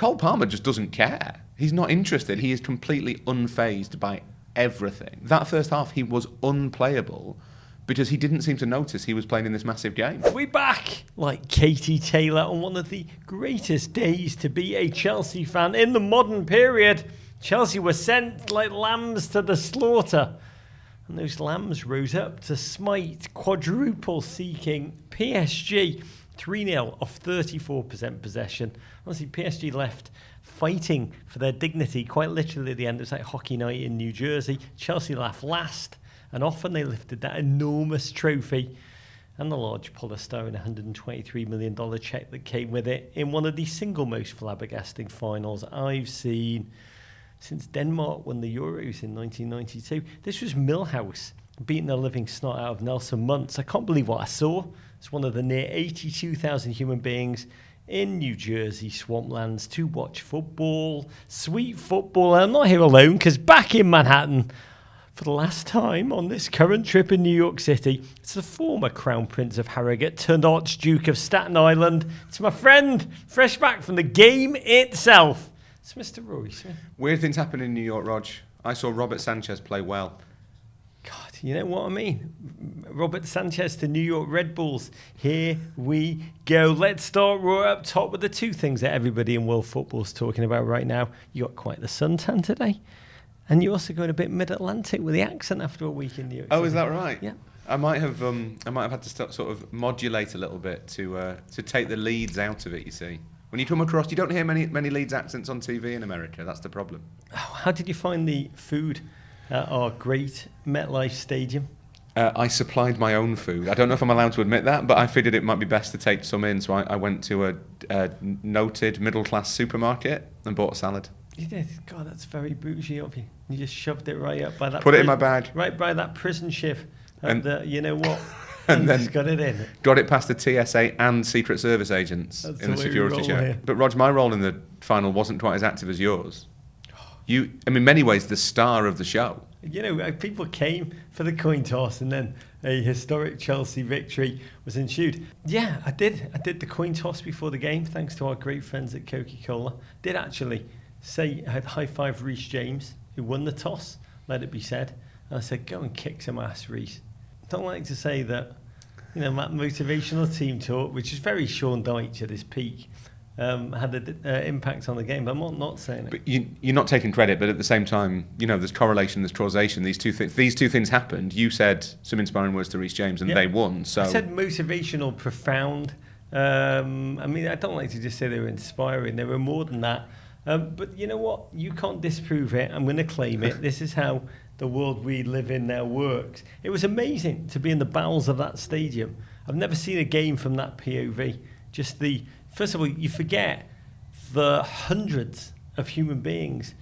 Cole Palmer just doesn't care. He's not interested. He is completely unfazed by everything. That first half, he was unplayable because he didn't seem to notice he was playing in this massive game. We're back like Katie Taylor on one of the greatest days to be a Chelsea fan in the modern period. Chelsea were sent like lambs to the slaughter. And those lambs rose up to smite quadruple-seeking PSG 3-0 off 34% possession. Honestly, PSG left fighting for their dignity quite literally at the end. It was like hockey night in New Jersey. Chelsea left last, and often they lifted that enormous trophy and the large polystyrene $123 million cheque that came with it in one of the single most flabbergasting finals I've seen since Denmark won the Euros in 1992. This was Millhouse beating the living snot out of Nelson Muntz. I can't believe what I saw. It's one of the near 82,000 human beings in New Jersey swamplands to watch football. Sweet football. I'm not here alone because back in Manhattan for the last time on this current trip in New York City, it's the former Crown Prince of Harrogate turned Archduke of Staten Island. It's my friend, fresh back from the game itself. It's Mr. Rory Smith. Weird things happen in New York, Rog. I saw Robert Sanchez play well. God, you know what I mean? Robert Sanchez to New York Red Bulls. Here we go. Let's start right up top with the two things that everybody in world football is talking about right now. You got quite the suntan today. And you're also going a bit mid-Atlantic with the accent after a week in New York City. Oh, is that right? Yeah. I might have had to sort of modulate a little bit to take the leads out of it, you see. When you come across, you don't hear many Leeds accents on TV in America. That's the problem. Oh, how did you find the food at our great MetLife Stadium? I supplied my own food. I don't know if I'm allowed to admit that, but I figured it might be best to take some in. So I went to a noted middle-class supermarket and bought a salad. You did? God, that's very bougie of you. You just shoved it right up by that... Put it in my bag. Right by that prison shiv. And you know what? And then just got it in. Got it past the TSA and Secret Service agents in the security check. But Rog, my role in the final wasn't quite as active as yours. You, in many ways, the star of the show. You know, people came for the coin toss and then a historic Chelsea victory was ensued. Yeah, I did the coin toss before the game, thanks to our great friends at Coca-Cola. Did actually say, I had high-five Reece James, who won the toss, let it be said. And I said, go and kick some ass, Reece. Don't like to say that, you know, that motivational team talk, which is very Sean Dyche at his peak, had an impact on the game. But I'm not saying it. But you're not taking credit, but at the same time, you know, there's correlation, there's causation. These two things happened. You said some inspiring words to Reece James, and they won. So I said motivational, profound. I mean, I don't like to just say they were inspiring. They were more than that. But you know what? You can't disprove it. I'm going to claim it. This is how the world we live in now works. It was amazing to be in the bowels of that stadium. I've never seen a game from that POV. First of all, you forget the hundreds of human beings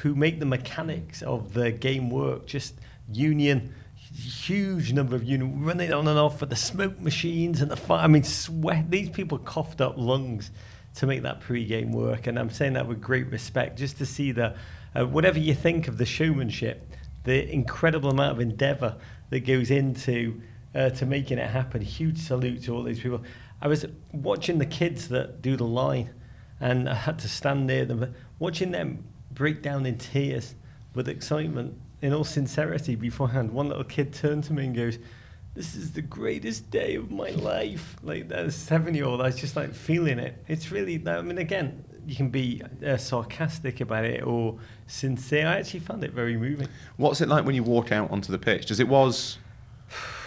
who make the mechanics of the game work. Just huge number of union running on and off with the smoke machines and the fire. I mean, sweat. These people coughed up lungs to make that pre-game work, and I'm saying that with great respect, just to see the whatever you think of the showmanship, the incredible amount of endeavour that goes into to making it happen. Huge salute to all these people. I was watching the kids that do the line, and I had to stand near them, watching them break down in tears with excitement, in all sincerity beforehand. One little kid turned to me and goes, "This is the greatest day of my life." Like that 7-year-old, I was just like feeling it. It's really, I mean, again, you can be sarcastic about it or sincere. I actually found it very moving. What's it like when you walk out onto the pitch? Because it was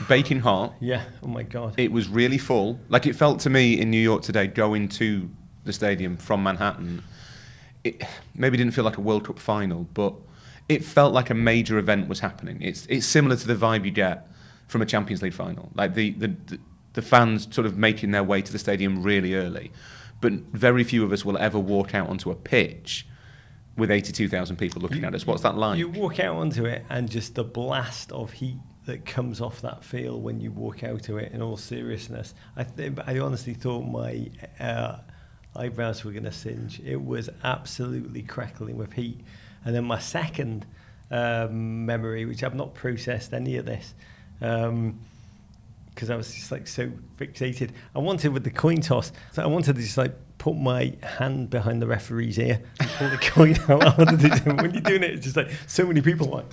baking hot. Yeah, oh my God. It was really full. Like it felt to me in New York today, going to the stadium from Manhattan, it maybe didn't feel like a World Cup final, but it felt like a major event was happening. It's similar to the vibe you get from a Champions League final, like the fans sort of making their way to the stadium really early. But very few of us will ever walk out onto a pitch with 82,000 people looking at us. What's that like? You walk out onto it and just the blast of heat that comes off that field when you walk out to it, in all seriousness. I honestly thought my eyebrows were going to singe. It was absolutely crackling with heat. And then my second memory, which I've not processed any of this, because I was just like so fixated. I wanted with the coin toss, so I wanted to just like put my hand behind the referee's ear and pull the coin out. When you're doing it, it's just like so many people like,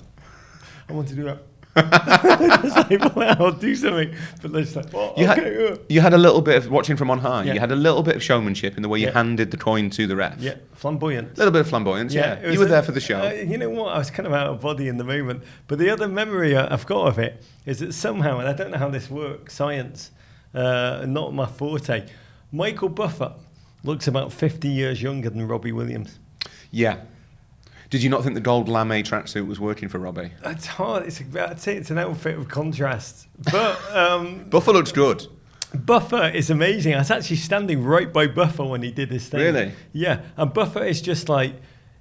I want to do that. It's like, well, I'll do something, but they're just like, oh, you had a little bit of watching from on high. Yeah. You had a little bit of showmanship in the way you handed the coin to the ref. Yeah, flamboyant. A little bit of flamboyance. Yeah, you were there for the show. You know what? I was kind of out of body in the moment, but the other memory I've got of it is that somehow, and I don't know how this works, science, not my forte. Michael Buffer looks about 50 years younger than Robbie Williams. Yeah. Did you not think the gold lame tracksuit was working for Robbie? It's hard. I'd say it's an outfit of contrast. But Buffer looks good. Buffer is amazing. I was actually standing right by Buffer when he did his thing. Really? Yeah. And Buffer is just like,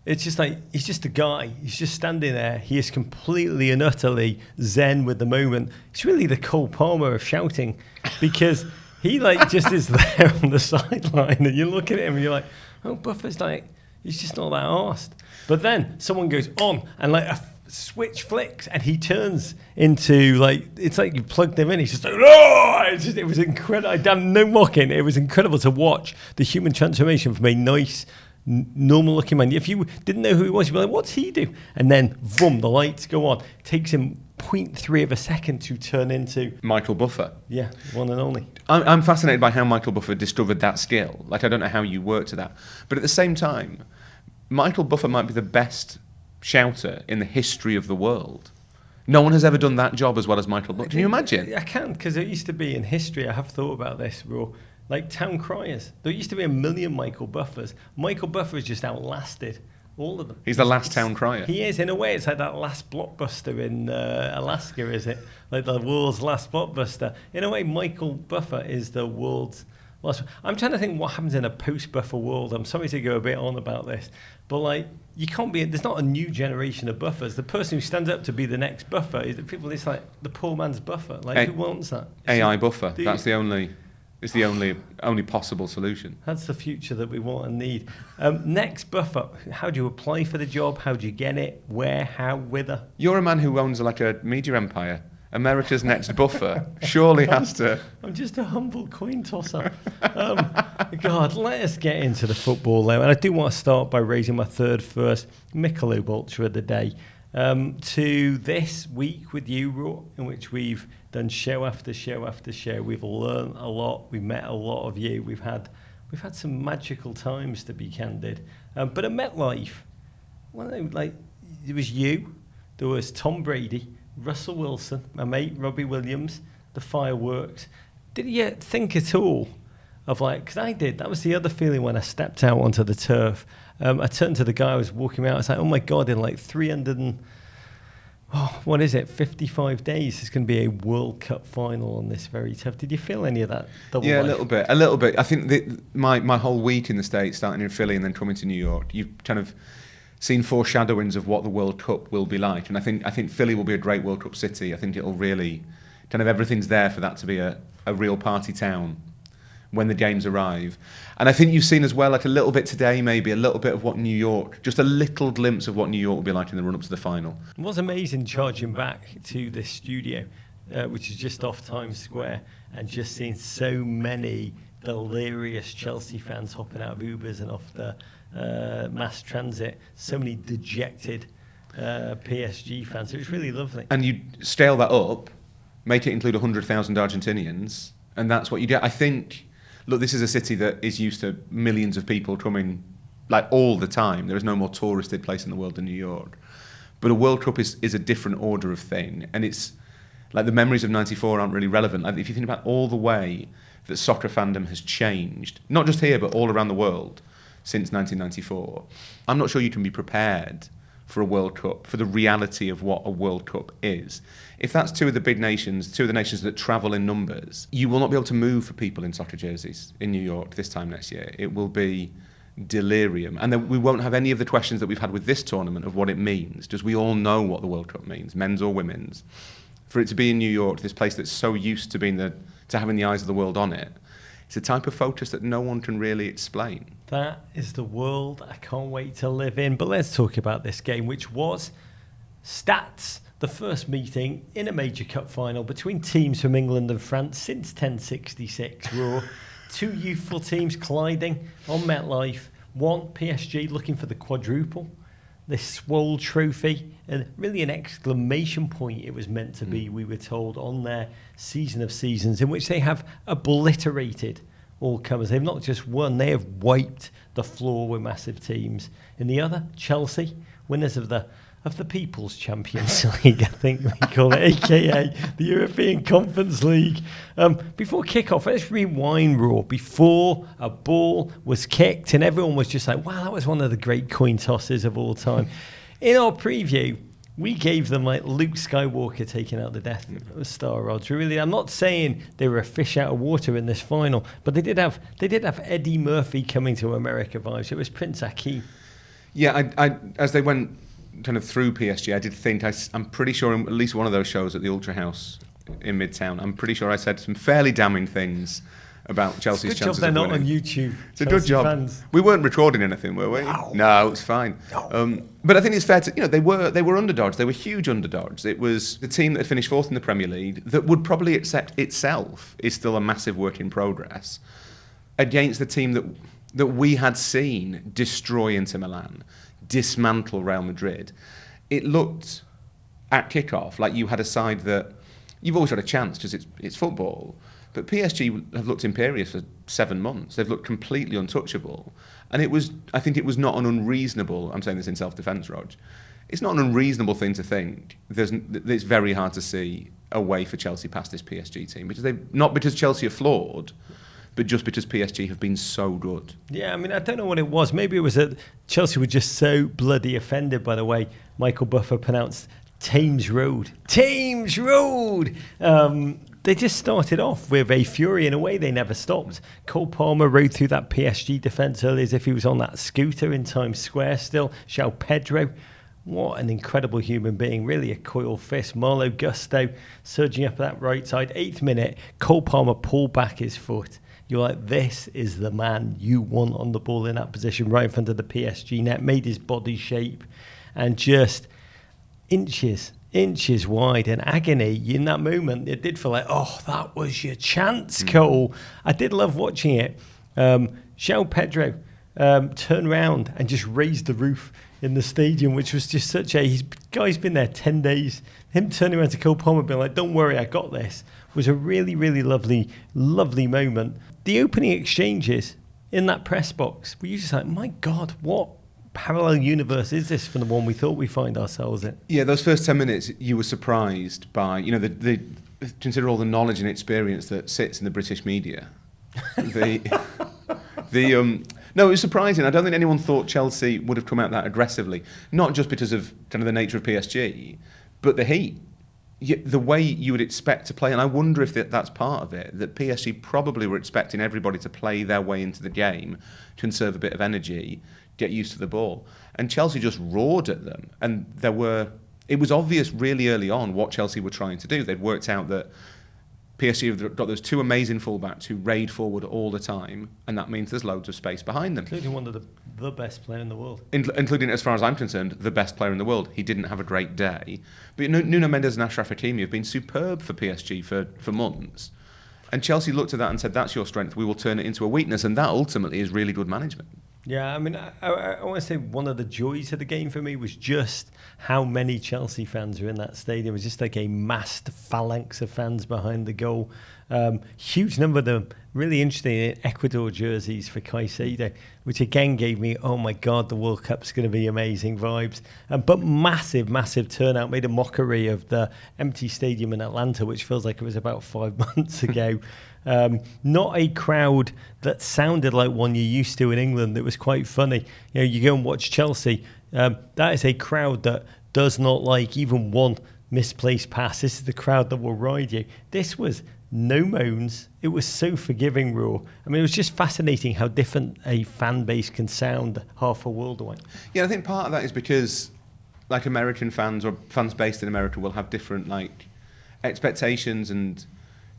it's just like, he's just a guy. He's just standing there. He is completely and utterly zen with the moment. It's really the Cole Palmer of shouting, because he like just is there on the sideline, and you look at him and you're like, oh, Buffer's like, he's just not that arsed. But then someone goes on and like a switch flicks and he turns into like, it's like you plugged him in. He's just like, oh! It was incredible. No mocking. It was incredible to watch the human transformation from a nice, normal looking man. If you didn't know who he was, you'd be like, what's he do? And then, boom, the lights go on. It takes him 0.3 of a second to turn into Michael Buffer. Yeah, one and only. I'm fascinated by how Michael Buffer discovered that skill. Like, I don't know how you worked to that. But at the same time, Michael Buffer might be the best shouter in the history of the world. No one has ever done that job as well as Michael Buffer. Can you imagine? I can, because it used to be in history, I have thought about this, bro, like town criers. There used to be 1 million Michael Buffers. Michael Buffer has just outlasted all of them. He's the last town crier. He is, in a way. It's like that last blockbuster in Alaska, is it? Like the world's last blockbuster. In a way, Michael Buffer is the world's last. I'm trying to think what happens in a post-Buffer world. I'm sorry to go a bit on about this, but like, you can't be. There's not a new generation of Buffers. The person who stands up to be the next Buffer is the people. It's like the poor man's Buffer. Like, who wants that? AI Buffer. That's the only. It's the only possible solution. That's the future that we want and need. Next Buffer. How do you apply for the job? How do you get it? Where? How? Whither? You're a man who owns like a media empire. America's next Buffer surely has to. I'm just a humble coin tosser. God, let us get into the football now. And I do want to start by raising my third first Michelob Ultra of the day to this week with you, Raw, in which we've done show after show after show. We've learned a lot. We've met a lot of you. We've had some magical times, to be candid. But at MetLife, well, like, it was you. There was Tom Brady, Russell Wilson, my mate Robbie Williams, the fireworks. Did you think at all of like, because I did, that was the other feeling when I stepped out onto the turf. I turned to the guy I was walking out, I was like, oh my God, in like 55 days, there's going to be a World Cup final on this very turf. Did you feel any of that? Yeah, a little bit. I think my whole week in the States, starting in Philly and then coming to New York, you've kind of seen foreshadowings of what the World Cup will be like. And I think Philly will be a great World Cup city. I think it'll really, kind of everything's there for that to be a real party town when the games arrive. And I think you've seen as well, like a little bit today, maybe a little bit of what New York, just a little glimpse of what New York will be like in the run-up to the final. It was amazing charging back to this studio, which is just off Times Square, and just seeing so many delirious Chelsea fans hopping out of Ubers and off the mass transit, so many dejected PSG fans. It was really lovely. And you scale that up, make it include 100,000 Argentinians, and that's what you get. I think, look, this is a city that is used to millions of people coming like all the time. There is no more touristed place in the world than New York. But a World Cup is a different order of thing. And it's like the memories of 94 aren't really relevant. Like, if you think about all the way that soccer fandom has changed, not just here, but all around the world since 1994, I'm not sure you can be prepared for a World Cup, for the reality of what a World Cup is. If that's two of the nations that travel in numbers, you will not be able to move for people in soccer jerseys in New York this time next year. It will be delirium. And then we won't have any of the questions that we've had with this tournament of what it means. Just we all know what the World Cup means, men's or women's. For it to be in New York, this place that's so used to having the eyes of the world on it, it's a type of focus that no one can really explain. That is the world I can't wait to live in. But let's talk about this game, which was stats. The first meeting in a major cup final between teams from England and France since 1066. Raw. two youthful teams colliding on MetLife. One, PSG looking for the quadruple, this Swole trophy, and really an exclamation point it was meant to be, we were told, on their season of seasons, in which they have obliterated all comers. They've not just won, they have wiped the floor with massive teams. In the other, Chelsea, winners of the People's Champions League, I think we call it, aka the European Conference League. Before kickoff, let's rewind, Raw. Before a ball was kicked, and everyone was just like, wow, that was one of the great coin tosses of all time. In our preview, we gave them like Luke Skywalker taking out the Death Star rods. Really, I'm not saying they were a fish out of water in this final, but they did have Eddie Murphy coming to America vibes. It was Prince Akeem. Yeah, I as they went kind of through PSG, I did think, I'm pretty sure in at least one of those shows at the Ultra House in Midtown, I'm pretty sure I said some fairly damning things about Chelsea's chances of winning. It's a good job they're not on YouTube. It's a good job. Fans. We weren't recording anything, were we? No, it's fine. No. But I think it's fair to, they were underdogs. They were huge underdogs. It was the team that had finished fourth in the Premier League that would probably accept itself is still a massive work in progress against the team that we had seen destroy Inter Milan, dismantle Real Madrid. It looked at kickoff like you had a side that you've always got a chance because it's football. But PSG have looked imperious for 7 months. They've looked completely untouchable. And I think it was not an unreasonable, I'm saying this in self-defence, Rog, it's not an unreasonable thing to think. It's very hard to see a way for Chelsea past this PSG team. Not because Chelsea are flawed, but just because PSG have been so good. Yeah, I mean, I don't know what it was. Maybe it was that Chelsea were just so bloody offended by the way Michael Buffer pronounced Thames Road. Thames Road! They just started off with a fury in a way they never stopped. Cole Palmer rode through that PSG defence early as if he was on that scooter in Times Square still. João Pedro, what an incredible human being, really a coiled fist. Malo Gusto surging up that right side. 8th minute, Cole Palmer pulled back his foot. You're like, this is the man you want on the ball in that position right in front of the PSG net, made his body shape and just inches wide and agony in that moment. It did feel like, oh, that was your chance, Cole. I did love watching it. João Pedro turned around and just raised the roof in the stadium, which was just guy's been there 10 days. Him turning around to Cole Palmer being like, don't worry, I got this, was a really, really lovely moment. The opening exchanges in that press box were you just like, my God, what parallel universe is this from the one we thought we find ourselves in? Yeah, those first 10 minutes, you were surprised by, consider all the knowledge and experience that sits in the British media. No, it was surprising. I don't think anyone thought Chelsea would have come out that aggressively, not just because of kind of the nature of PSG, but the heat. The way you would expect to play, and I wonder if that's part of it, that PSG probably were expecting everybody to play their way into the game, conserve a bit of energy, get used to the ball. And Chelsea just roared at them. And it was obvious really early on what Chelsea were trying to do. They'd worked out that PSG have got those two amazing fullbacks who raid forward all the time, and that means there's loads of space behind them. Including one of the best player in the world. Including, as far as I'm concerned, the best player in the world. He didn't have a great day. But Nuno Mendes and Achraf Hakimi have been superb for PSG for months. And Chelsea looked at that and said, that's your strength, we will turn it into a weakness. And that ultimately is really good management. Yeah, I mean, I want to say one of the joys of the game for me was just how many Chelsea fans were in that stadium. It was just like a massed phalanx of fans behind the goal. Huge number of them really interesting in Ecuador jerseys for Caicedo, which again gave me, oh my God, the World Cup's going to be amazing vibes. But massive turnout, made a mockery of the empty stadium in Atlanta, which feels like it was about 5 months ago. Not a crowd that sounded like one you're used to in England. It was quite funny. You go and watch Chelsea. That is a crowd that does not like even one misplaced pass. This is the crowd that will ride you. This was no moans. It was so forgiving, Raw. I mean, it was just fascinating how different a fan base can sound half a world away. Yeah, I think part of that is because, like, American fans or fans based in America will have different, like, expectations and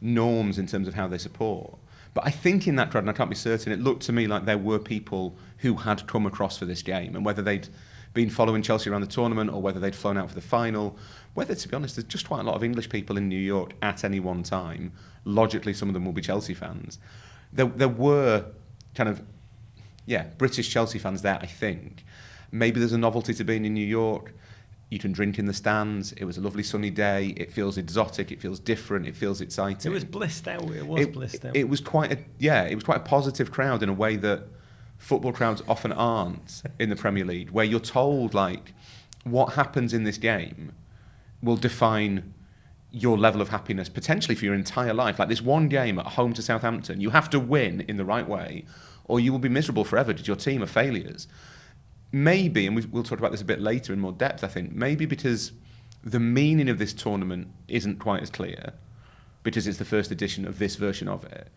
norms in terms of how they support. But I think in that crowd, and I can't be certain, it looked to me like there were people who had come across for this game, and whether they'd been following Chelsea around the tournament or whether they'd flown out for the final, whether, to be honest, there's just quite a lot of English people in New York at any one time. Logically, some of them will be Chelsea fans. there were kind of, British Chelsea fans there, I think. Maybe there's a novelty to being in New York. You can drink in the stands. It was a lovely sunny day. It feels exotic. It feels different. It feels exciting. It was blissed out. Blissed out. It was quite a positive crowd in a way that football crowds often aren't in the Premier League, where you're told, like, what happens in this game will define your level of happiness potentially for your entire life. Like this one game at home to Southampton, you have to win in the right way, or you will be miserable forever because your team are failures. Maybe, and we'll talk about this a bit later in more depth, I think, maybe because the meaning of this tournament isn't quite as clear, because it's the first edition of this version of it,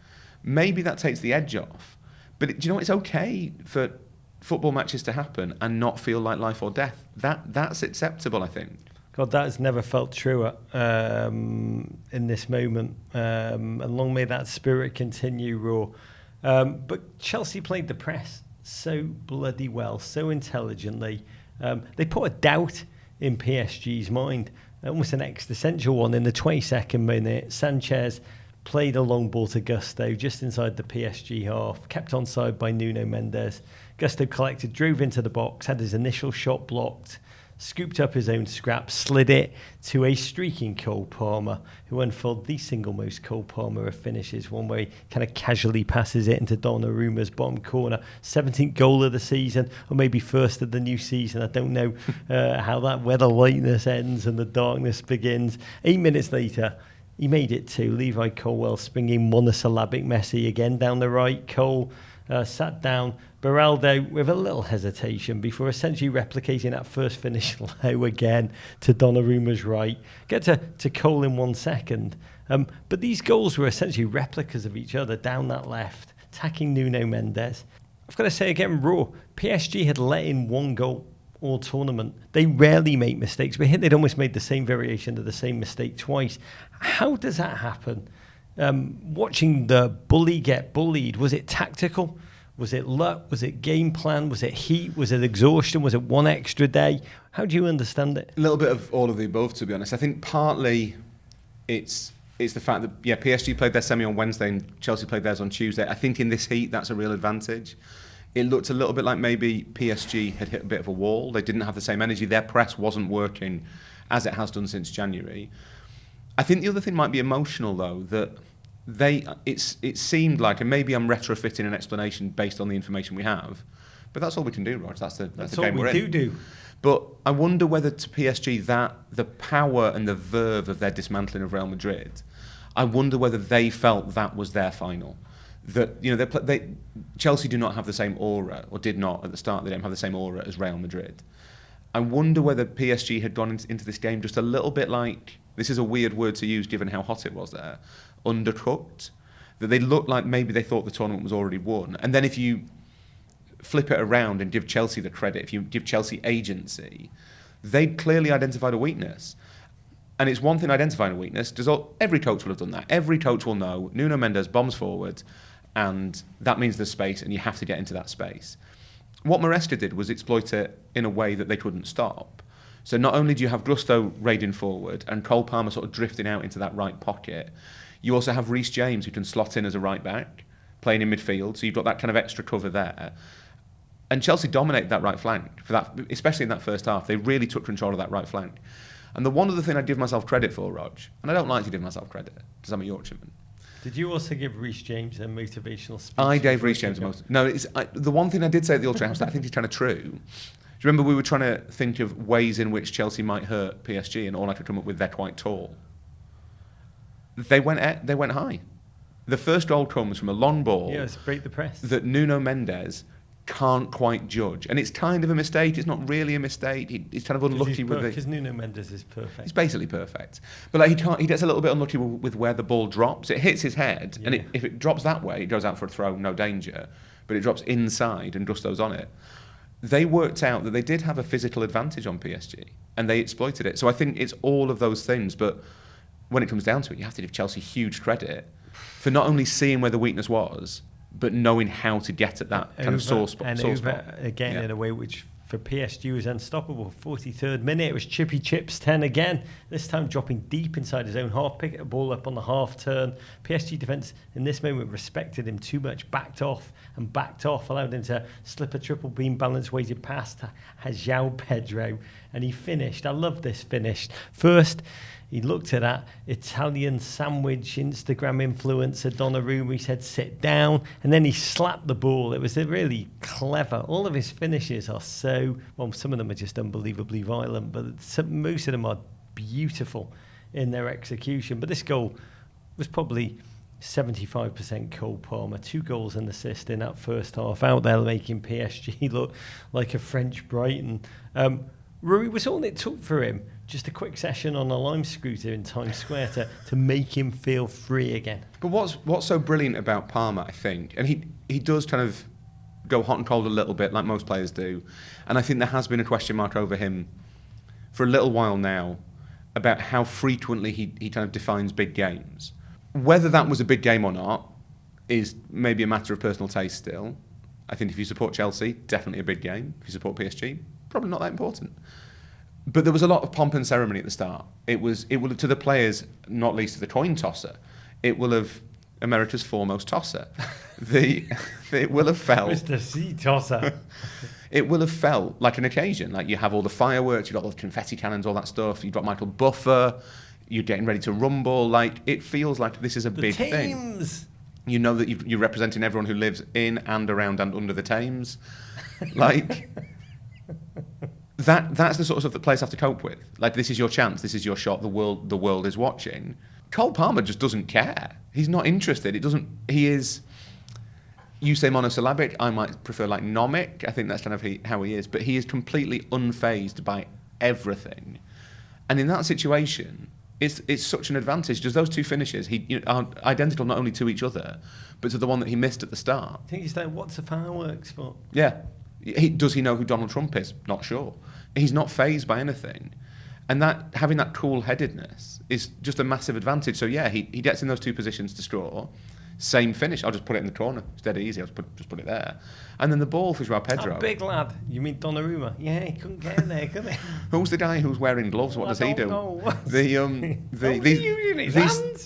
maybe that takes the edge off. But do you know what? It's okay for football matches to happen and not feel like life or death. That's acceptable, I think. God, that has never felt truer in this moment. And long may that spirit continue, Raw. But Chelsea played the press so bloody well, so intelligently. They put a doubt in PSG's mind, almost an existential one. In the 22nd minute, Sanchez played a long ball to Gusto just inside the PSG half, kept onside by Nuno Mendes. Gusto collected, drove into the box, had his initial shot blocked, scooped up his own scrap, slid it to a streaking Cole Palmer, who unfolded the single most Cole Palmer of finishes, one where he kind of casually passes it into Donnarumma's bottom corner. 17th goal of the season, or maybe first of the new season. I don't know where the lightness ends and the darkness begins. 8 minutes later, he made it to Levi Colwell, springing monosyllabic Messi again down the right. Cole sat down. Beraldo with a little hesitation before essentially replicating that first finish low again to Donnarumma's right. Get to Cole in 1 second. But these goals were essentially replicas of each other down that left, attacking Nuno Mendes. I've got to say again, Raw, PSG had let in 1 goal all tournament. They rarely make mistakes, but here they'd almost made the same variation of the same mistake twice. How does that happen? Watching the bully get bullied, was it tactical? Was it luck? Was it game plan? Was it heat? Was it exhaustion? Was it one extra day? How do you understand it? A little bit of all of the above, to be honest. I think partly it's the fact that, PSG played their semi on Wednesday and Chelsea played theirs on Tuesday. I think in this heat, that's a real advantage. It looked a little bit like maybe PSG had hit a bit of a wall. They didn't have the same energy. Their press wasn't working as it has done since January. I think the other thing might be emotional, though, that it seemed like, and maybe I'm retrofitting an explanation based on the information we have, but that's all we can do, Rog. That's the game we're in. That's all we do. But I wonder whether to PSG the power and the verve of their dismantling of Real Madrid, I wonder whether they felt that was their final. That Chelsea do not have the same aura, or did not at the start. They don't have the same aura as Real Madrid. I wonder whether PSG had gone into this game just a little bit like, this is a weird word to use given how hot it was there, undercooked. That they looked like maybe they thought the tournament was already won. And then if you flip it around and give Chelsea the credit, if you give Chelsea agency, they'd clearly identified a weakness. And it's one thing identifying a weakness. Every coach will have done that. Every coach will know Nuno Mendes bombs forward, and that means there's space, and you have to get into that space. What Maresca did was exploit it in a way that they couldn't stop. So not only do you have Gusto raiding forward and Cole Palmer sort of drifting out into that right pocket, you also have Reece James who can slot in as a right back, playing in midfield. So you've got that kind of extra cover there. And Chelsea dominated that right flank for that, especially in that first half. They really took control of that right flank. And the one other thing I give myself credit for, Rog, and I don't like to give myself credit because I'm a Yorkshireman. Did you also give Reece James a motivational speech? I gave Reece James the one thing I did say at the Old Trafford, I think is kind of true. Do you remember we were trying to think of ways in which Chelsea might hurt PSG, and all I could come up with, they're quite tall. They went high. The first goal comes from a long ball. Yeah, it's break the press. That Nuno Mendes can't quite judge, and it's kind of a mistake. It's not really a mistake. He's kind of unlucky with it because Nuno Mendes is perfect. He's basically perfect, but like he gets a little bit unlucky with where the ball drops. It hits his head, and if it drops that way, it goes out for a throw, no danger. But it drops inside, and Gusto's on it. They worked out that they did have a physical advantage on PSG, and they exploited it. So I think it's all of those things. But when it comes down to it, you have to give Chelsea huge credit for not only seeing where the weakness was, but knowing how to get at that kind of sore spot. Again, in a way which for PSG was unstoppable. 43rd minute, it was Chippy Chips 10 again, this time dropping deep inside his own half, picking a ball up on the half turn. PSG defence in this moment respected him too much, backed off, allowed him to slip a triple beam balance weighted pass to João Pedro, and he finished. I love this finish. First, he looked at that Italian sandwich Instagram influencer Donnarumma. He said, sit down. And then he slapped the ball. It was really clever. All of his finishes are some of them are just unbelievably violent, but most of them are beautiful in their execution. But this goal was probably 75% Cole Palmer. 2 goals and assist in that first half, out there making PSG look like a French Brighton. Rory, was all it took for him just a quick session on a lime scooter in Times Square to make him feel free again. But what's so brilliant about Palmer, I think, and he does kind of go hot and cold a little bit, like most players do, and I think there has been a question mark over him for a little while now about how frequently he kind of defines big games. Whether that was a big game or not is maybe a matter of personal taste still. I think if you support Chelsea, definitely a big game. If you support PSG, probably not that important. But there was a lot of pomp and ceremony at the start. It will, to the players, not least to the coin tosser, it will have America's foremost tosser. It will have felt Mr. C tosser. It will have felt like an occasion. Like you have all the fireworks, you've got all the confetti cannons, all that stuff. You've got Michael Buffer. You're getting ready to rumble. Like it feels like this is a big thing. You know that you're representing everyone who lives in and around and under the Thames. Like. That's the sort of stuff that players have to cope with. Like, this is your chance, this is your shot, the world is watching. Cole Palmer just doesn't care. He's not interested. He is, you say monosyllabic, I might prefer like nomic. I think that's kind of how he is. But he is completely unfazed by everything. And in that situation, it's such an advantage. Just those 2 finishes are identical not only to each other, but to the one that he missed at the start. I think he's like, what's the fireworks for? Yeah. Does he know who Donald Trump is? Not sure. He's not fazed by anything. And that having that cool-headedness is just a massive advantage. So, yeah, he gets in those 2 positions to score. Same finish. I'll just put it in the corner. It's dead easy. I'll just put it there. And then the ball for João Pedro. That big lad. You mean Donnarumma? Yeah, he couldn't get in there, could he? Who's the guy who's wearing gloves? What does he do?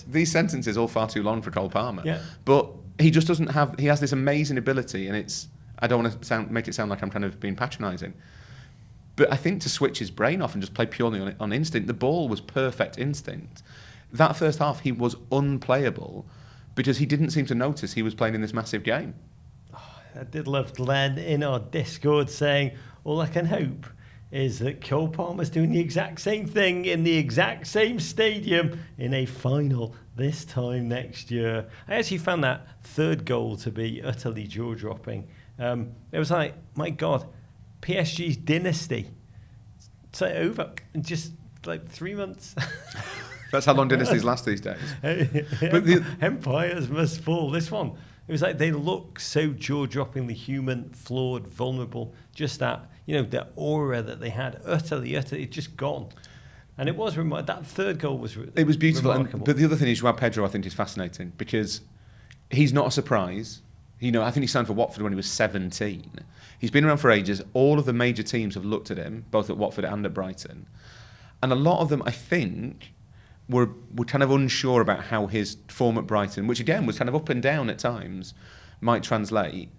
These sentences are all far too long for Cole Palmer. Yeah. But he just doesn't have... He has this amazing ability, and it's... I don't want to make it sound like I'm kind of being patronising. But I think to switch his brain off and just play purely on instinct, the ball was perfect instinct. That first half, he was unplayable because he didn't seem to notice he was playing in this massive game. Oh, I did love Glenn in our Discord saying, all I can hope is that Cole Palmer's doing the exact same thing in the exact same stadium in a final this time next year. I actually found that 3rd goal to be utterly jaw-dropping. It was like, my God, PSG's dynasty. It's like over in just like 3 months. That's how long dynasties last these days. But empires must fall. This one, it was like they look so jaw-droppingly human, flawed, vulnerable. Just that, the aura that they had, utterly, just gone. And it was that 3rd goal was it was beautiful. But the other thing is, João Pedro, I think, is fascinating because he's not a surprise. I think he signed for Watford when he was 17. He's been around for ages. All of the major teams have looked at him, both at Watford and at Brighton. And a lot of them, I think, were kind of unsure about how his form at Brighton, which again was kind of up and down at times, might translate.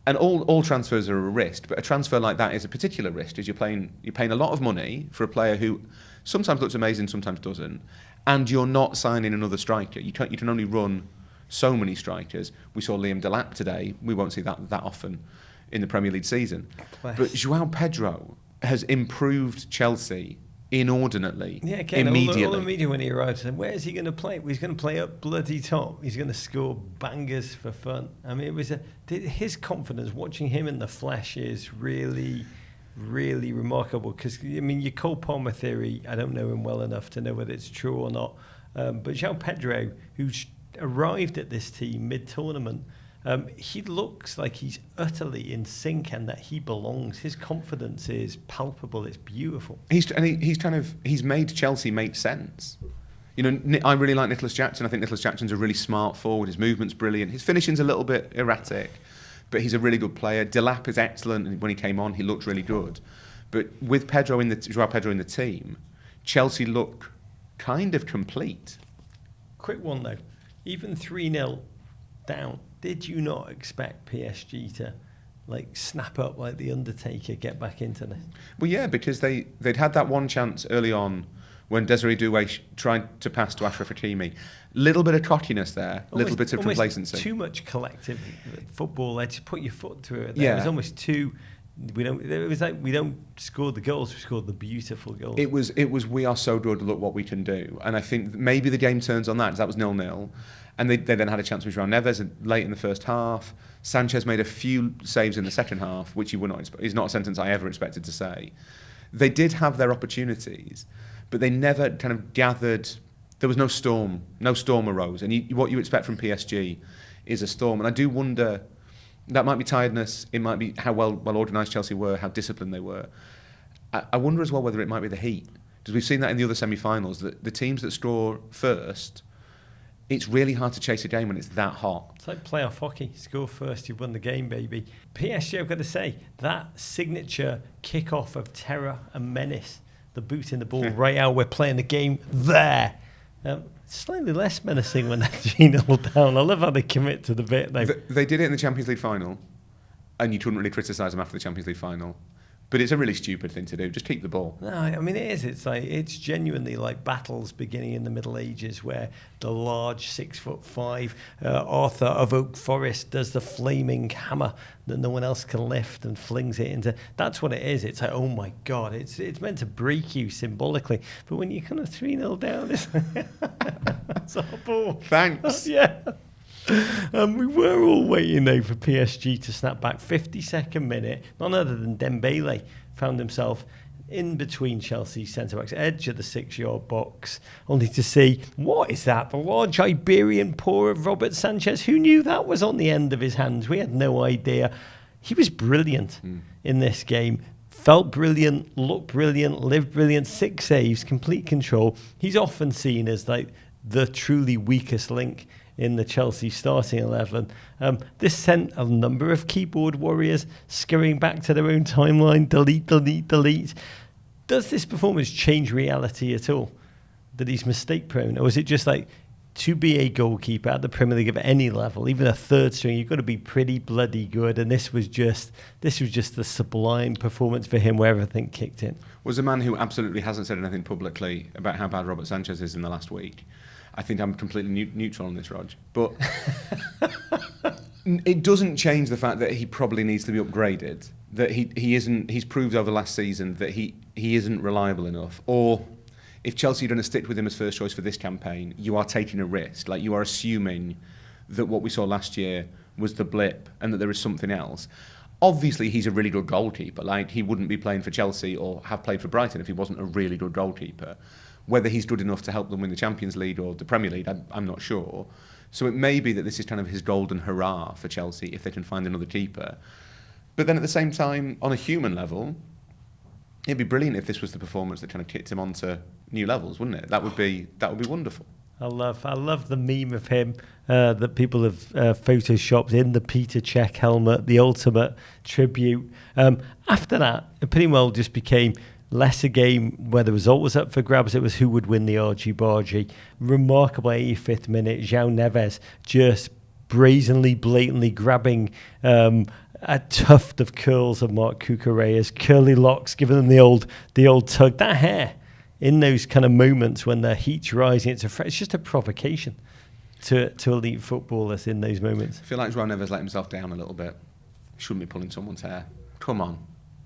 And all transfers are a risk, but a transfer like that is a particular risk, as you're paying a lot of money for a player who sometimes looks amazing, sometimes doesn't, and you're not signing another striker. You can only run so many strikers. We saw Liam Delap today. We won't see that often in the Premier League season. But João Pedro has improved Chelsea inordinately, immediately. All the media when he arrived said, where's he going to play? Well, he's going to play up bloody top. He's going to score bangers for fun. I mean, it was his confidence, watching him in the flesh is really, really remarkable. Because, I mean, your Cole Palmer theory, I don't know him well enough to know whether it's true or not. But João Pedro, who's arrived at this team mid-tournament, he looks like he's utterly in sync and that he belongs. His confidence is palpable. It's beautiful. He's made Chelsea make sense. I really like Nicholas Jackson. I think Nicholas Jackson's a really smart forward. His movement's brilliant. His finishing's a little bit erratic, but he's a really good player. Delap is excellent, and when he came on, he looked really good. But with Joao Pedro in the team, Chelsea look kind of complete. Quick one though, even 3-0 down, did you not expect PSG to snap up like the Undertaker, get back into this? Well, yeah, because they'd had that one chance early on when Desiree Doué tried to pass to Achraf Hakimi. Little bit of cockiness there, little bit of complacency. Too much collective football. They just put your foot through it. Yeah. It was almost too. It was like we don't score the goals, we scored the beautiful goals. It was we are so good, look what we can do. And I think maybe the game turns on that, because that was 0-0. And they then had a chance with João Neves late in the first half. Sanchez made a few saves in the second half, which you would not expect. Is not a sentence I ever expected to say. They did have their opportunities, but they never kind of gathered. There was no storm arose. And what you expect from PSG is a storm. And I do wonder, that might be tiredness, it might be how well organised Chelsea were, how disciplined they were. I wonder as well whether it might be the heat. Because we've seen that in the other semi-finals, that the teams that score first, it's really hard to chase a game when it's that hot. It's like playoff hockey. Score first, you've won the game, baby. PSG, I've got to say, that signature kick-off of terror and menace, the boot in the ball right out, we're playing the game there. Slightly less menacing when they're 3-0 down. I love how they commit to the bit. They did it in the Champions League final, and you couldn't really criticise them after the Champions League final. But it's a really stupid thing to do. Just keep the ball. No, I mean it is. It's genuinely like battles beginning in the Middle Ages, where the large 6'5" Arthur of Oak Forest does the flaming hammer that no one else can lift and flings it into. That's what it is. It's like, oh my God, it's meant to break you symbolically. But when you're kind of 3-0 down, it's a ball. Thanks. Yeah. We were all waiting though for PSG to snap back. 52nd minute, none other than Dembele found himself in between Chelsea's centre-backs, edge of the 6-yard box, only to see, what is that? The large Iberian paw of Robert Sanchez. Who knew that was on the end of his hands? We had no idea. He was brilliant in this game. Felt brilliant, looked brilliant, lived brilliant, 6 saves, complete control. He's often seen as like the truly weakest link in the Chelsea starting 11. This sent a number of keyboard warriors scurrying back to their own timeline, delete. Does this performance change reality at all? That he's mistake prone? Or is it just like, to be a goalkeeper at the Premier League of any level, even a third string, you've got to be pretty bloody good, and this was just the sublime performance for him where everything kicked in. Was a man who absolutely hasn't said anything publicly about how bad Robert Sanchez is in the last week. I think I'm completely neutral on this, Rog. But it doesn't change the fact that he probably needs to be upgraded. That he isn't. He's proved over last season that he isn't reliable enough. Or if Chelsea are going to stick with him as first choice for this campaign, you are taking a risk. Like, you are assuming that what we saw last year was the blip and that there is something else. Obviously, he's a really good goalkeeper. Like, he wouldn't be playing for Chelsea or have played for Brighton if he wasn't a really good goalkeeper. Whether he's good enough to help them win the Champions League or the Premier League, I'm not sure. So it may be that this is kind of his golden hurrah for Chelsea if they can find another keeper. But then at the same time, on a human level, it'd be brilliant if this was the performance that kind of kicked him onto new levels, wouldn't it? That would be wonderful. I love the meme of him that people have photoshopped in the Peter Cech helmet, the ultimate tribute. After that, it pretty well just became less a game where the result was up for grabs. It was who would win the argy-bargy. Remarkable 85th minute, João Neves just brazenly, blatantly grabbing a tuft of curls of Marc Cucurella's curly locks, giving them the old tug. That hair in those kind of moments when the heat's rising, it's just a provocation to elite footballers in those moments. I feel like João Neves let himself down a little bit. Shouldn't be pulling someone's hair. Come on.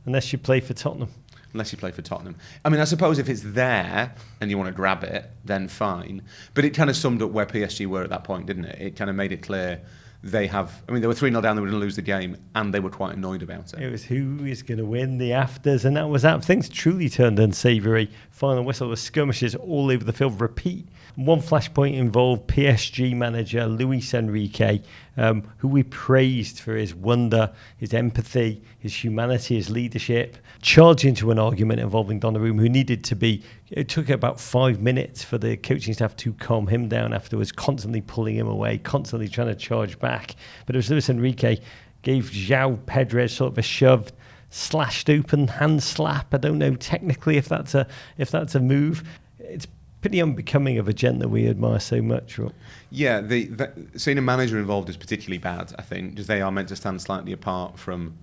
Unless you play for Tottenham. Unless you play for Tottenham. I mean, I suppose if it's there and you want to grab it, then fine. But it kind of summed up where PSG were at that point, didn't it? It kind of made it clear they were 3-0 down, they were going to lose the game, and they were quite annoyed about it. It was who is going to win the afters, and that was that. Things truly turned unsavoury. Final whistle, the skirmishes all over the field. Repeat. One flashpoint involved PSG manager Luis Enrique, who we praised for his wonder, his empathy, his humanity, his leadership, charged into an argument involving Donnarumma, who needed to be. It took about 5 minutes for the coaching staff to calm him down afterwards, constantly pulling him away, constantly trying to charge back. But it was Luis Enrique gave João Pedro sort of a shove, slashed open, hand slap. I don't know technically if that's a move. It's pretty unbecoming of a gent that we admire so much. Right? Yeah, seeing a manager involved is particularly bad, I think, because they are meant to stand slightly apart from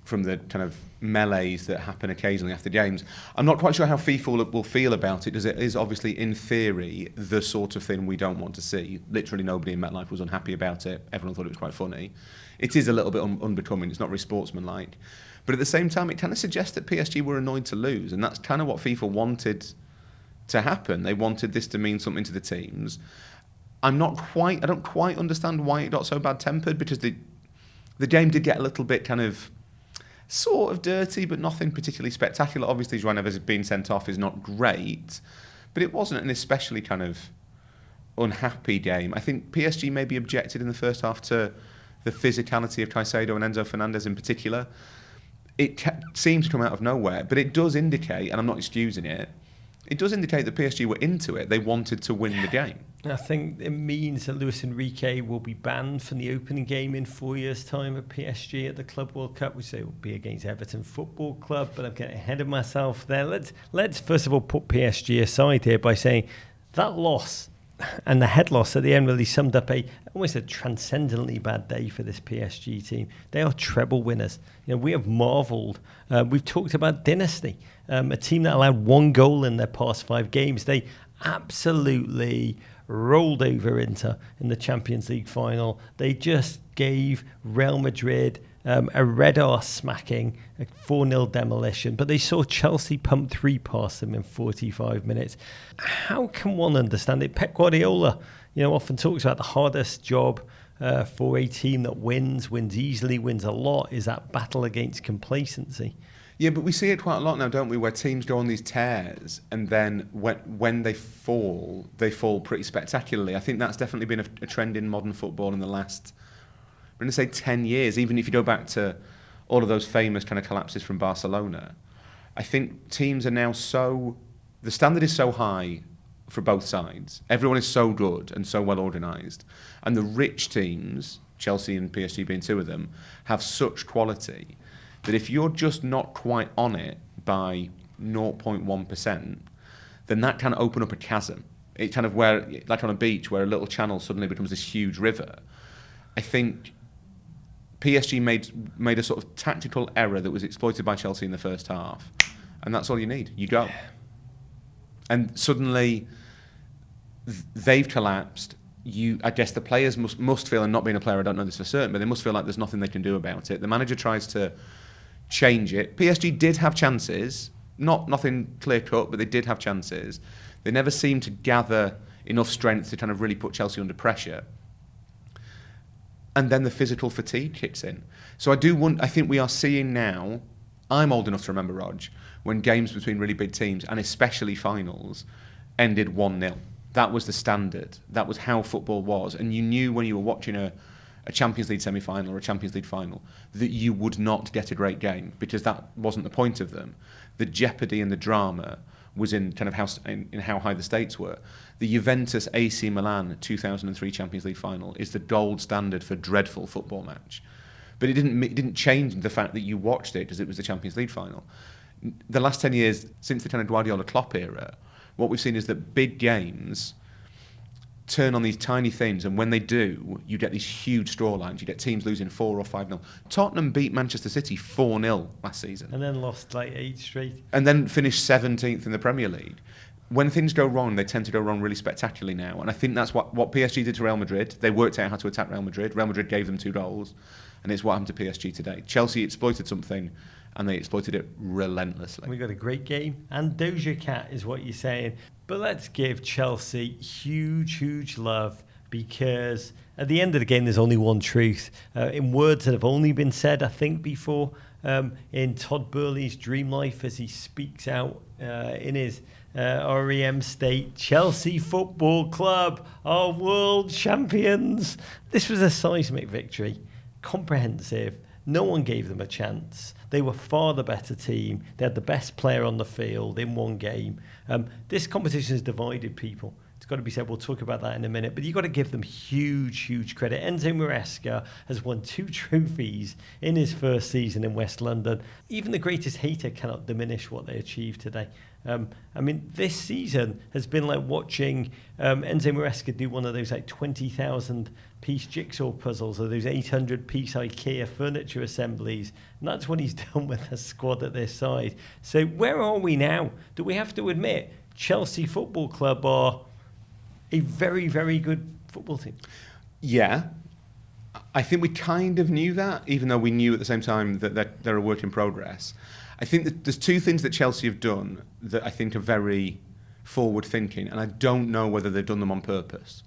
the kind of melees that happen occasionally after games. I'm not quite sure how FIFA will feel about it, because it is obviously, in theory, the sort of thing we don't want to see. Literally nobody in MetLife was unhappy about it. Everyone thought it was quite funny. It is a little bit unbecoming. It's not very sportsmanlike. But at the same time, it kind of suggests that PSG were annoyed to lose, and that's kind of what FIFA wanted to happen. They wanted this to mean something to the teams. I don't quite understand why it got so bad-tempered, because the game did get a little bit kind of sort of dirty, but nothing particularly spectacular. Obviously, João Neves being sent off is not great, but it wasn't an especially kind of unhappy game. I think PSG maybe objected in the first half to the physicality of Caicedo and Enzo Fernandez in particular. It seems to come out of nowhere, but it does indicate, and I'm not excusing it, it does indicate that PSG were into it. They wanted to win the game. I think it means that Luis Enrique will be banned from the opening game in 4 years' time at PSG at the Club World Cup, which they will be against Everton Football Club. But I'm getting ahead of myself there. Let's first of all put PSG aside here by saying that loss and the head loss at the end really summed up almost a transcendently bad day for this PSG team. They are treble winners. We have marvelled. We've talked about dynasty, a team that allowed 1 goal in their past 5 games. They absolutely rolled over Inter in the Champions League final. They just gave Real Madrid a red arse smacking, a 4-0 demolition, but they saw Chelsea pump 3 past them in 45 minutes. How can one understand it? Pep Guardiola, often talks about the hardest job for a team that wins easily, wins a lot, is that battle against complacency. Yeah, but we see it quite a lot now, don't we, where teams go on these tears and then when they fall pretty spectacularly. I think that's definitely been a trend in modern football in the last, I'm going to say 10 years, even if you go back to all of those famous kind of collapses from Barcelona. I think teams are now the standard is so high for both sides. Everyone is so good and so well organised. And the rich teams, Chelsea and PSG being 2 of them, have such quality that if you're just not quite on it by 0.1%, then that can open up a chasm. It kind of like on a beach where a little channel suddenly becomes this huge river. I think PSG made a sort of tactical error that was exploited by Chelsea in the first half, and that's all you need. You go. And suddenly they've collapsed. I guess the players must feel, and not being a player, I don't know this for certain, but they must feel like there's nothing they can do about it. The manager tries to change it. PSG did have chances, nothing clear-cut, but they did have chances. They never seemed to gather enough strength to kind of really put Chelsea under pressure. And then the physical fatigue kicks in. So I think we are seeing now, I'm old enough to remember, Rog, when games between really big teams, and especially finals, ended 1-0. That was the standard. That was how football was. And you knew when you were watching a Champions League semi-final or a Champions League final that you would not get a great game, because that wasn't the point of them. The jeopardy and the drama was in kind of how high the stakes were. The Juventus AC Milan 2003 Champions League final is the gold standard for dreadful football match. But it didn't change the fact that you watched it because it was the Champions League final. The last 10 years, since the kind of Guardiola Klopp era, what we've seen is that big games turn on these tiny things, and when they do, you get these huge scorelines. You get teams losing 4 or 5-0. Tottenham beat Manchester City 4-0 last season. And then lost like 8 straight. And then finished 17th in the Premier League. When things go wrong, they tend to go wrong really spectacularly now. And I think that's what PSG did to Real Madrid. They worked out how to attack Real Madrid. Real Madrid gave them 2 goals. And it's what happened to PSG today. Chelsea exploited something, and they exploited it relentlessly. We got a great game, and Doja Cat is what you're saying. But let's give Chelsea huge love, because at the end of the game, there's only one truth. In words that have only been said, I think, before, in Todd Burley's Dream Life, as he speaks out in his REM state, Chelsea Football Club are world champions. This was a seismic victory, comprehensive. No one gave them a chance. They were far the better team. They had the best player on the field in one game. This competition has divided people. it's got to be said. We'll talk about that in a minute. But you've got to give them huge credit. Enzo Maresca has won 2 trophies in his first season in West London. Even the greatest hater cannot diminish what they achieved today. I mean, this season has been like watching Enzo Maresca do one of those like 20,000 piece jigsaw puzzles or those 800 piece IKEA furniture assemblies. And that's what he's done with a squad at this size. So where are we now? Do we have to admit Chelsea Football Club are a very good football team? Yeah. I think we kind of knew that, even though we knew at the same time that they're a work in progress. I think that there's 2 things that Chelsea have done that I think are very forward-thinking, and I don't know whether they've done them on purpose.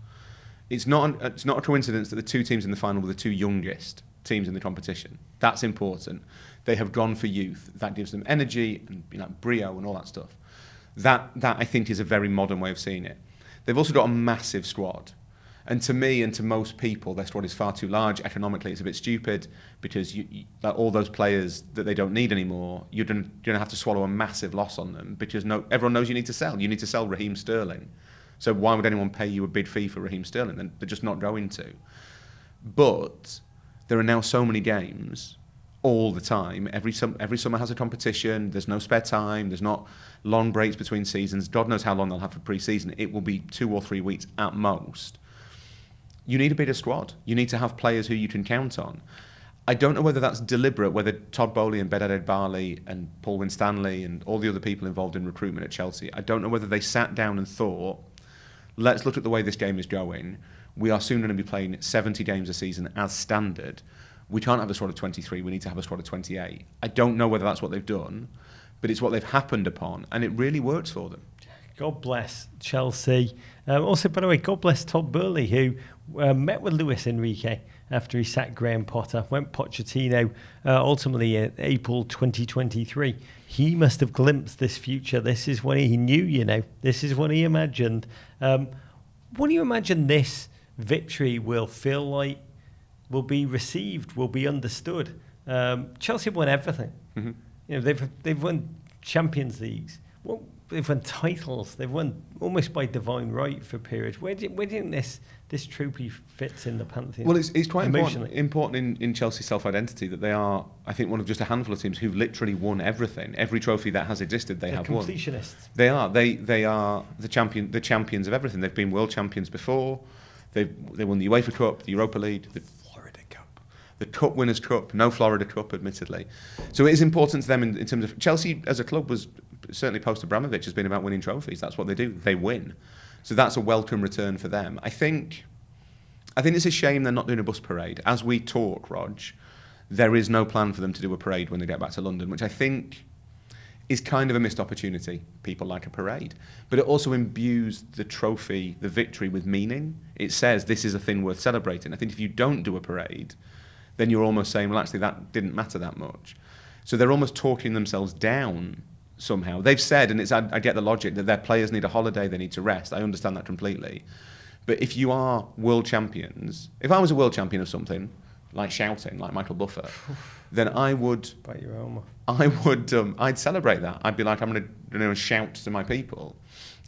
It's not a coincidence that the 2 teams in the final were the 2 youngest teams in the competition. That's important. They have gone for youth. That gives them energy and brio and all that stuff. That I think is a very modern way of seeing it. They've also got a massive squad. And to me and to most people, their squad is far too large. Economically, it's a bit stupid because all those players that they don't need anymore, you're going to have to swallow a massive loss on them because everyone knows you need to sell. You need to sell Raheem Sterling. So why would anyone pay you a big fee for Raheem Sterling? Then they're just not going to. But there are now so many games all the time. Every summer has a competition. There's no spare time. There's not long breaks between seasons. God knows how long they'll have for pre-season. It will be 2 or 3 weeks at most. You need a bigger squad. You need to have players who you can count on. I don't know whether that's deliberate, whether Todd Bowley and Bedad Bali and Paul Winstanley and all the other people involved in recruitment at Chelsea, I don't know whether they sat down and thought, let's look at the way this game is going. We are soon going to be playing 70 games a season as standard. We can't have a squad of 23. We need to have a squad of 28. I don't know whether that's what they've done, but it's what they've happened upon, and it really works for them. God bless Chelsea. Also, by the way, God bless Todd Burley, who met with Luis Enrique after he sacked Graham Potter, went Pochettino ultimately in April 2023. He must have glimpsed this future. This is what he knew, This is what he imagined. What do you imagine this victory will feel like, will be received, will be understood? Chelsea have won everything. Mm-hmm. They've won Champions Leagues. They've won titles. They've won almost by divine right for periods. Where do you think this trophy fits in the pantheon? Well, it's quite important in Chelsea's self-identity that they are, I think, one of just a handful of teams who've literally won everything. Every trophy that has existed, they have won. Completionists. They are. They are the champions of everything. They've been world champions before. They won the UEFA Cup, the Europa League, the Florida Cup, the Cup Winners' Cup. No Florida Cup, admittedly. So it is important to them in terms of Chelsea as a club was. Certainly post Abramovich has been about winning trophies. That's what they do. They win. So that's a welcome return for them. I think it's a shame they're not doing a bus parade. As we talk, Rog, there is no plan for them to do a parade when they get back to London, which I think is kind of a missed opportunity. People like a parade. But it also imbues the trophy, the victory, with meaning. It says this is a thing worth celebrating. I think if you don't do a parade, then you're almost saying, well, actually, that didn't matter that much. So they're almost talking themselves down somehow. They've said, and I get the logic, that their players need a holiday, they need to rest. I understand that completely. But if you are world champions, if I was a world champion of something, like shouting, like Michael Buffer, then I would... Bite your arm off. I'd celebrate that. I'd be like, I'm going to shout to my people.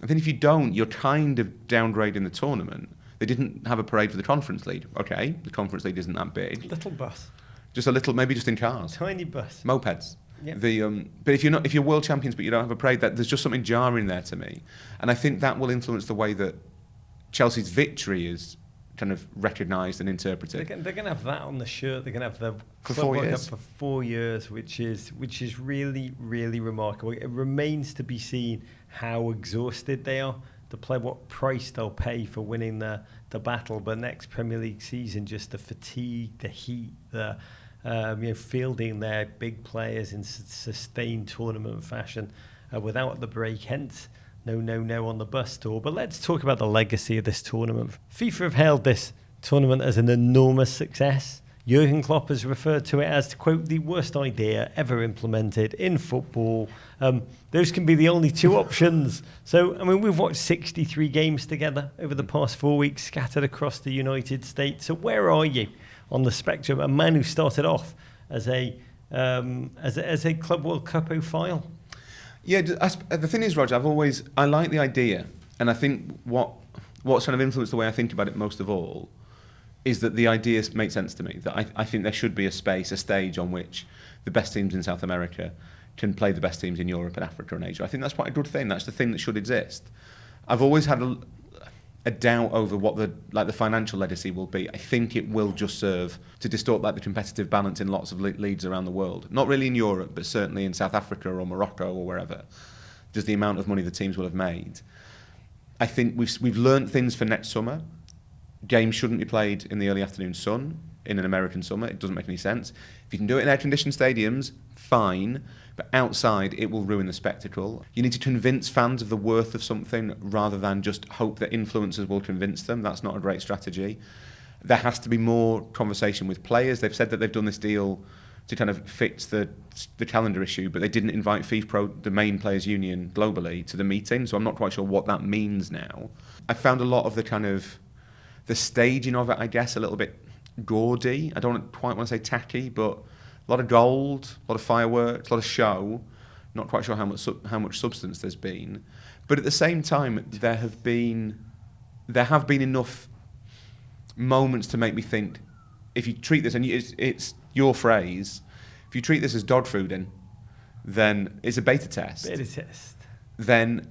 I think if you don't, you're kind of downgrading the tournament. They didn't have a parade for the Conference League. Okay, the Conference League isn't that big. Little bus. Just a little, maybe just in cars. Tiny bus. Mopeds. Yep. But if you're world champions but you don't have a parade, there's just something jarring there to me, and I think that will influence the way that Chelsea's victory is kind of recognised and interpreted. They're going to have that on the shirt. They're going to have the for 4 years. For 4 years, which is really remarkable. It remains to be seen how exhausted they are. To play what price they'll pay for winning the battle, but next Premier League season, just the fatigue, the heat, the fielding their big players in sustained tournament fashion without the break. Hence, no on the bus tour. But let's talk about the legacy of this tournament. FIFA have hailed this tournament as an enormous success. Jurgen Klopp has referred to it as, to quote, the worst idea ever implemented in football. Those can be the only 2 options. So, we've watched 63 games together over the past 4 weeks, scattered across the United States. So where are you on the spectrum? A man who started off as a Club World Cup file. Yeah, the thing is, Roger, I like the idea, and I think what what's kind of influenced the way I think about it most of all is that the ideas make sense to me. That I think there should be a stage on which the best teams in South America can play the best teams in Europe and Africa and Asia. I think that's quite a good thing. That's the thing that should exist. I've always had a doubt over what the financial legacy will be. I think it will just serve to distort the competitive balance in lots of leagues around the world. Not really in Europe, but certainly in South Africa or Morocco or wherever. Just the amount of money the teams will have made. I think we've learnt things for next summer. Games shouldn't be played in the early afternoon sun in an American summer. It doesn't make any sense. If you can do it in air-conditioned stadiums, fine. But outside, it will ruin the spectacle. You need to convince fans of the worth of something rather than just hope that influencers will convince them. That's not a great strategy. There has to be more conversation with players. They've said that they've done this deal to kind of fix the calendar issue, but they didn't invite FIFA, the main players' union globally, to the meeting. So I'm not quite sure what that means now. I found a lot of the staging of it, I guess, a little bit gaudy. I don't quite want to say tacky, but a lot of gold, a lot of fireworks, a lot of show. Not quite sure how much substance there's been, but at the same time, there have been enough moments to make me think. If you treat this, and it's your phrase, if you treat this as dog fooding, then it's a beta test. Then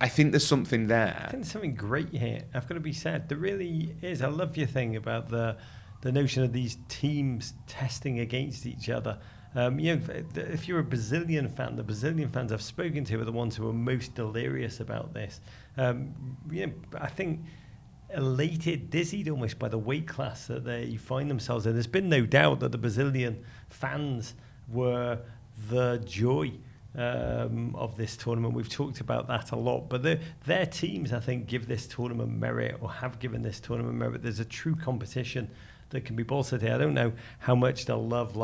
I think there's something there. I think there's something great here. I've got to be said. There really is. I love your thing about the notion of these teams testing against each other. If you're a Brazilian fan, the Brazilian fans I've spoken to are the ones who are most delirious about this. I think elated, dizzied almost by the weight class that they find themselves in. There's been no doubt that the Brazilian fans were the joy of this tournament. We've talked about that a lot, but their teams, I think, give this tournament merit, or have given this tournament merit. There's a true competition that can be bolstered here. I don't know how much they'll love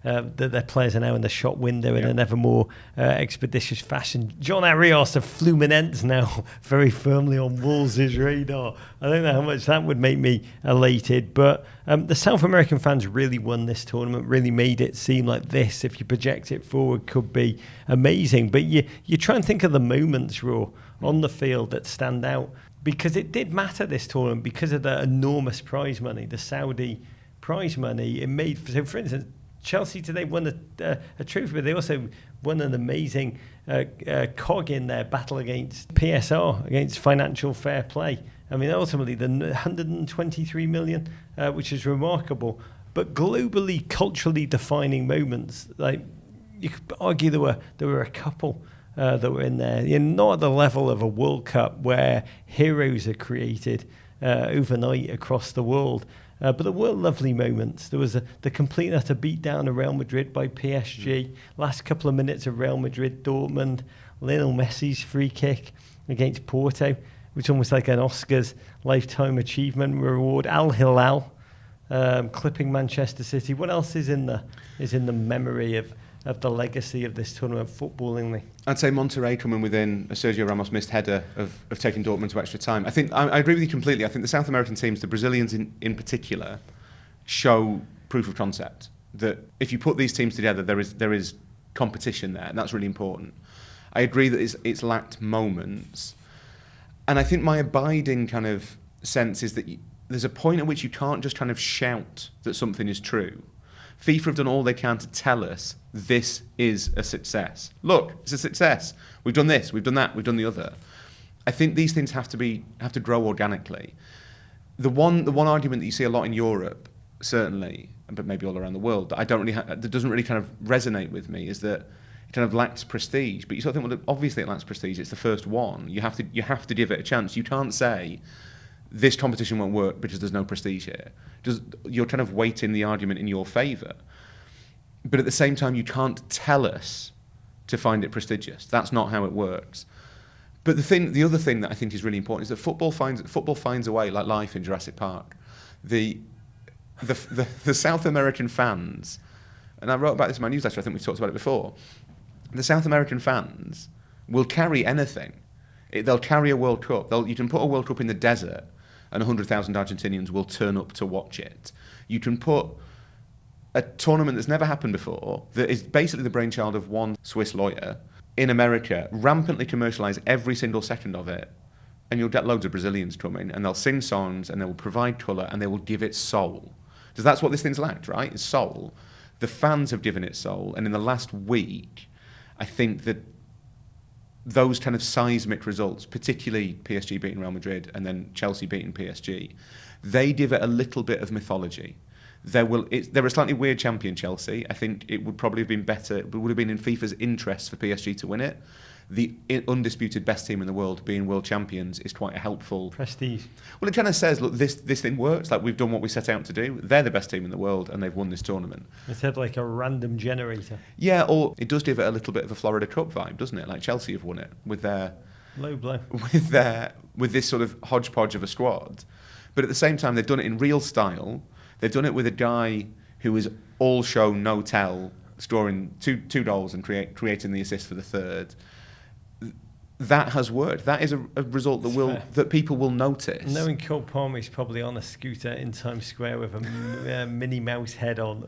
that their players are now in the shop window in an ever more expeditious fashion. John Arias of Fluminense now very firmly on Wolves' radar. I don't know how much that would make me elated, but the South American fans really won this tournament, really made it seem like this, if you project it forward, could be amazing. But you try and think of the moments, Raw, on the field that stand out. Because it did matter, this tournament, because of the enormous prize money, the Saudi prize money. It made, so for instance, Chelsea today won a trophy, but they also won an amazing cog in their battle against PSR, against financial fair play. I mean, ultimately, the 123 million, which is remarkable. But globally, culturally defining moments, like you could argue there were a couple that were in there. Not at the level of a World Cup where heroes are created overnight across the world. But there were lovely moments. There was the complete and utter beatdown of Real Madrid by PSG. Last couple of minutes of Real Madrid Dortmund. Lionel Messi's free kick against Porto, which is almost like an Oscars lifetime achievement reward. Al Hilal clipping Manchester City. What else is in the memory of the legacy of this tournament footballingly? I'd say Monterrey coming within a Sergio Ramos missed header of taking Dortmund to extra time. I think I agree with you completely. I think the South American teams, the Brazilians in particular, show proof of concept that if you put these teams together, there is competition there, and that's really important. I agree that it's lacked moments, and I think my abiding kind of sense is that there's a point at which you can't just kind of shout that something is true. FIFA have done all they can to tell us this is a success. Look, it's a success. We've done this, we've done that, we've done the other. I think these things have to grow organically. The one argument that you see a lot in Europe, certainly, but maybe all around the world, that that doesn't really kind of resonate with me, is that it kind of lacks prestige. But you sort of think, well, obviously it lacks prestige. It's the first one. You have to give it a chance. You can't say this competition won't work because there's no prestige here. You're kind of weighting the argument in your favour. But at the same time, you can't tell us to find it prestigious. That's not how it works. But the other thing that I think is really important is that football finds a way, like life in Jurassic Park. The South American fans, and I wrote about this in my newsletter, I think we've talked about it before, the South American fans will carry anything. They'll carry a World Cup. You can put a World Cup in the desert and 100,000 Argentinians will turn up to watch it. You can put a tournament that's never happened before, that is basically the brainchild of one Swiss lawyer, in America, rampantly commercialise every single second of it, and you'll get loads of Brazilians coming, and they'll sing songs, and they will provide colour, and they will give it soul. Because that's what this thing's lacked, right? It's soul. The fans have given it soul, and in the last week, I think that those kind of seismic results, particularly PSG beating Real Madrid and then Chelsea beating PSG, they give it a little bit of mythology. They're a slightly weird champion, Chelsea. I think it would probably have been better, it would have been in FIFA's interest for PSG to win it. The undisputed best team in the world being world champions is quite a helpful... Prestige. Well, it kind of says, look, this thing works. Like, we've done what we set out to do. They're the best team in the world, and they've won this tournament. Instead of like a random generator. Yeah, or it does give it a little bit of a Florida Cup vibe, doesn't it? Like Chelsea have won it with their... Low blow. With this sort of hodgepodge of a squad. But at the same time, they've done it in real style. They've done it with a guy who is all show, no tell, scoring two goals and creating the assist for the third. That has worked. That is a result that people will notice. Knowing Cole Palmer is probably on a scooter in Times Square with a Minnie Mouse head on,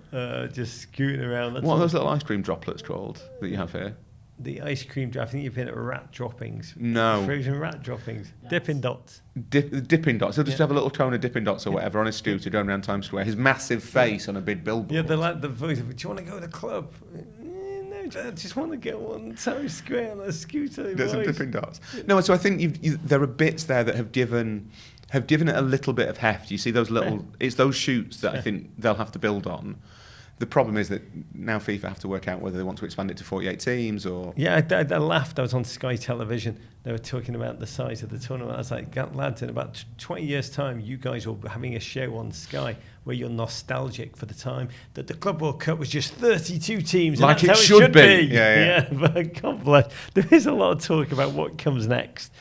just scooting around. What are those little ice cream droplets called that you have here? The ice cream, I think you've been at rat droppings. No. Frozen rat droppings. Dipping Dots. Dipping Dots. He'll just have a little cone of Dipping Dots or whatever on his scooter going around Times Square. His massive face on a big billboard. Yeah, they're like the voice of, do you want to go to the club? No, I just want to get on Times Square on a scooter. There's some Dipping Dots. No, so I think there are bits there that have given it a little bit of heft. You see those little... It's those shoots that I think they'll have to build on. The problem is that now FIFA have to work out whether they want to expand it to 48 teams or... Yeah, I laughed. I was on Sky Television. They were talking about the size of the tournament. I was like, lads, in about 20 years' time, you guys will be having a show on Sky where you're nostalgic for the time that the Club World Cup was just 32 teams. Like and it should be. Yeah, but God bless. There is a lot of talk about what comes next.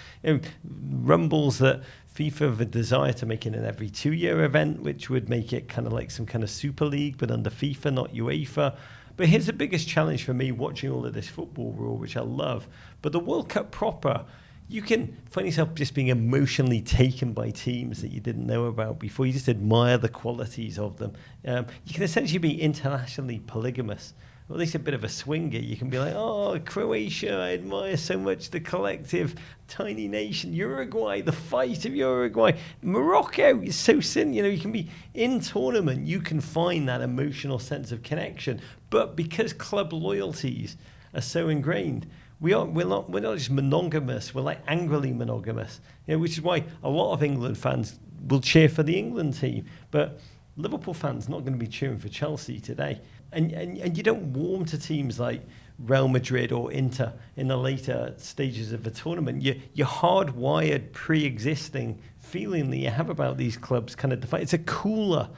Rumbles that... FIFA have a desire to make it an every 2-year event, which would make it kind of like some kind of Super League, but under FIFA, not UEFA. But here's the biggest challenge for me watching all of this football rule, which I love. But the World Cup proper, you can find yourself just being emotionally taken by teams that you didn't know about before. You just admire the qualities of them. You can essentially be internationally polygamous. Or at least a bit of a swinger. You can be like, oh, Croatia, I admire so much the collective tiny nation. Uruguay, the fight of Uruguay. Morocco is so sin. You know, you can be in tournament, you can find that emotional sense of connection. But because club loyalties are so ingrained, we're not just monogamous, we're like angrily monogamous. You know, which is why a lot of England fans will cheer for the England team. But Liverpool fans not going to be cheering for Chelsea today. And you don't warm to teams like Real Madrid or Inter in the later stages of the tournament. Your hardwired, pre-existing feeling that you have about these clubs kind of define. It's a cooler.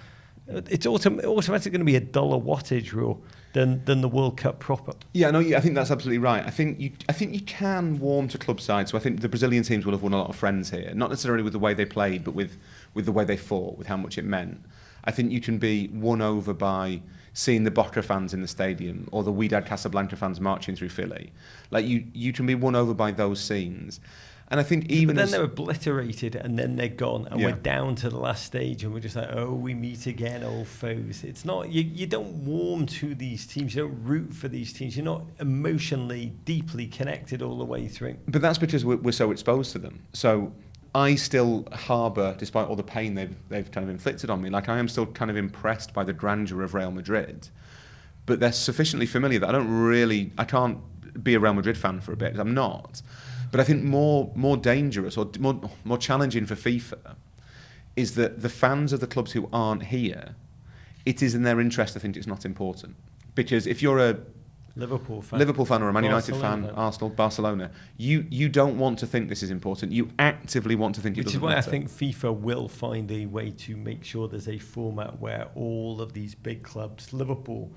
It's automatically going to be a dollar wattage rule than the World Cup proper. Yeah, no, I think that's absolutely right. I think you can warm to club sides. So I think the Brazilian teams will have won a lot of friends here, not necessarily with the way they played, but with the way they fought, with how much it meant. I think you can be won over by seeing the Boca fans in the stadium or the Wydad Casablanca fans marching through Philly. Like you can be won over by those scenes. And I think even but then they're obliterated and then they're gone and we're down to the last stage and we're just like, oh, we meet again, old foes. It's not, you don't warm to these teams, you don't root for these teams, you're not emotionally, deeply connected all the way through. But that's because we're so exposed to them. So I still harbour, despite all the pain they've kind of inflicted on me, like I am still kind of impressed by the grandeur of Real Madrid. But they're sufficiently familiar that I can't be a Real Madrid fan for a bit. I'm not. But I think more dangerous or more challenging for FIFA is that the fans of the clubs who aren't here, it is in their interest to think it's not important. Because if you're a Liverpool fan or a Man United fan, Arsenal, Barcelona, you don't want to think this is important. You actively want to think it doesn't matter. Which is why I think FIFA will find a way to make sure there's a format where all of these big clubs, Liverpool,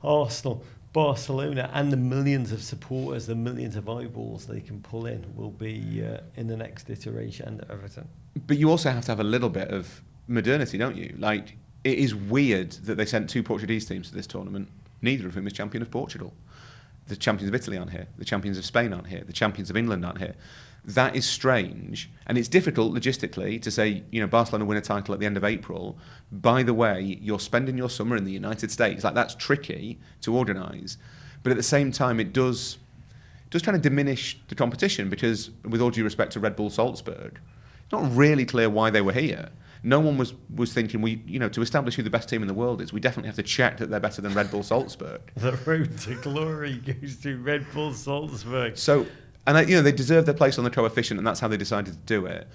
Arsenal, Barcelona, and the millions of supporters, the millions of eyeballs they can pull in will be in the next iteration, and Everton. But you also have to have a little bit of modernity, don't you? Like, it is weird that they sent 2 Portuguese teams to this tournament, neither of whom is champion of Portugal. The champions of Italy aren't here. The champions of Spain aren't here. The champions of England aren't here. That is strange, and it's difficult logistically to say, Barcelona win a title at the end of April. By the way, you're spending your summer in the United States. Like, that's tricky to organise, but at the same time, it does just trying to diminish the competition, because with all due respect to Red Bull Salzburg, it's not really clear why they were here. No one was thinking, to establish who the best team in the world is, we definitely have to check that they're better than Red Bull Salzburg. The road to glory goes through Red Bull Salzburg. So, and they deserve their place on the coefficient, and that's how they decided to do it.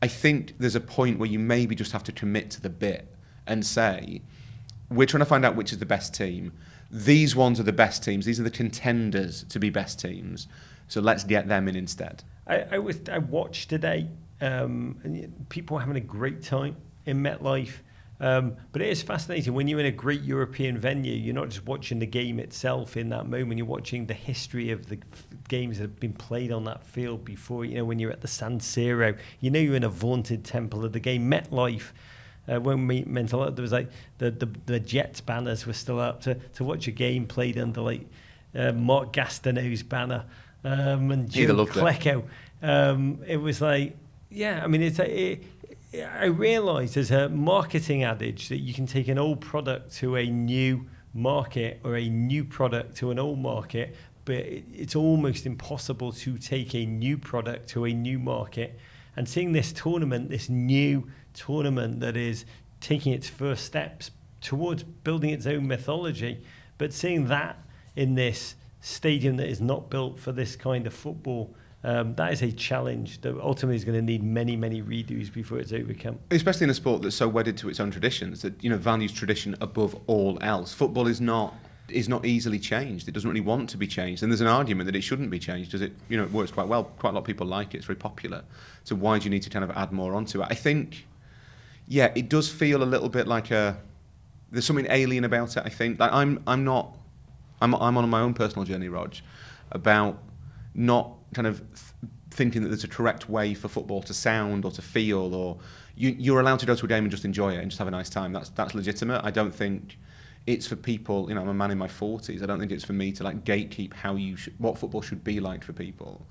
I think there's a point where you maybe just have to commit to the bit and say, we're trying to find out which is the best team. These ones are the best teams. These are the contenders to be best teams. So let's get them in instead. I watched today, and people were having a great time in MetLife. But it is fascinating when you're in a great European venue. You're not just watching the game itself in that moment. You're watching the history of the games that have been played on that field before. When you're at the San Siro, you're in a vaunted temple of the game. MetLife. When we mental, there was like the Jets banners were still up to watch a game played under Mark Gastineau's banner and Jim Klecko. It was like, yeah, I mean, I realise there's a marketing adage that you can take an old product to a new market or a new product to an old market, but it's almost impossible to take a new product to a new market. And seeing this tournament, this new tournament that is taking its first steps towards building its own mythology, but seeing that in this stadium that is not built for this kind of football, that is a challenge that ultimately is going to need many, many redos before it's overcome. Especially in a sport that's so wedded to its own traditions, that values tradition above all else. Football is not easily changed. It doesn't really want to be changed, and there's an argument that it shouldn't be changed, as it works quite well. Quite a lot of people like it. It's very popular. So why do you need to kind of add more onto it? I think, yeah, it does feel a little bit like there's something alien about it. I think I'm on my own personal journey, Rog, about not kind of thinking that there's a correct way for football to sound or to feel, or you're allowed to go to a game and just enjoy it and just have a nice time. That's legitimate. I don't think it's for people. I'm a man in my 40s. I don't think it's for me to gatekeep what football should be like for people.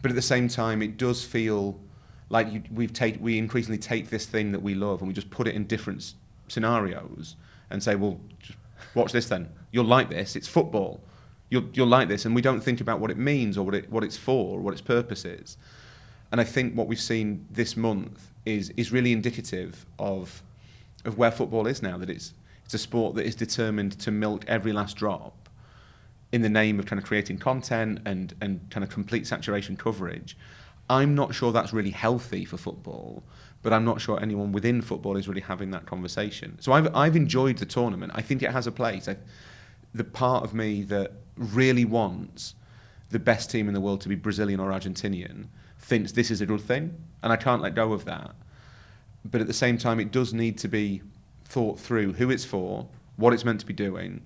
But at the same time, it does feel like we increasingly take this thing that we love and we just put it in different scenarios and say, well, just watch this then. You'll like this. It's football. You'll like this, and we don't think about what it means or what it's for or what its purpose is. And I think what we've seen this month is really indicative of where football is now. That it's a sport that is determined to milk every last drop in the name of kind of creating content and kind of complete saturation coverage. I'm not sure that's really healthy for football, but I'm not sure anyone within football is really having that conversation. So I've enjoyed the tournament. I think it has a place. The part of me that really wants the best team in the world to be Brazilian or Argentinian thinks this is a good thing, and I can't let go of that. But at the same time, it does need to be thought through who it's for, what it's meant to be doing,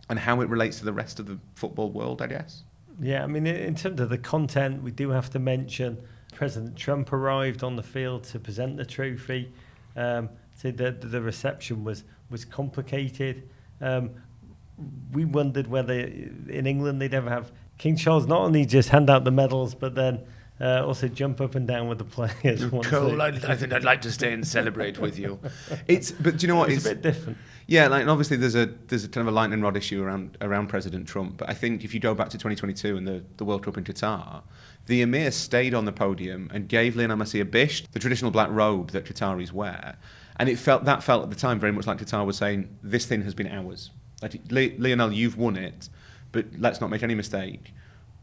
and how it relates to the rest of the football world, I guess. Yeah, I mean, in terms of the content, we do have to mention President Trump arrived on the field to present the trophy. So the reception was complicated. We wondered whether in England they'd ever have King Charles not only just hand out the medals, but then also jump up and down with the players. Cool. I think I'd like to stay and celebrate with you. But do you know what? It's a bit different. Yeah, and obviously there's a kind of a lightning rod issue around President Trump. But I think if you go back to 2022 and the World Cup in Qatar, the Emir stayed on the podium and gave Lionel Messi a bish, the traditional black robe that Qataris wear, and it felt at the time very much like Qatar was saying, this thing has been ours. Like, Lionel, you've won it, but let's not make any mistake.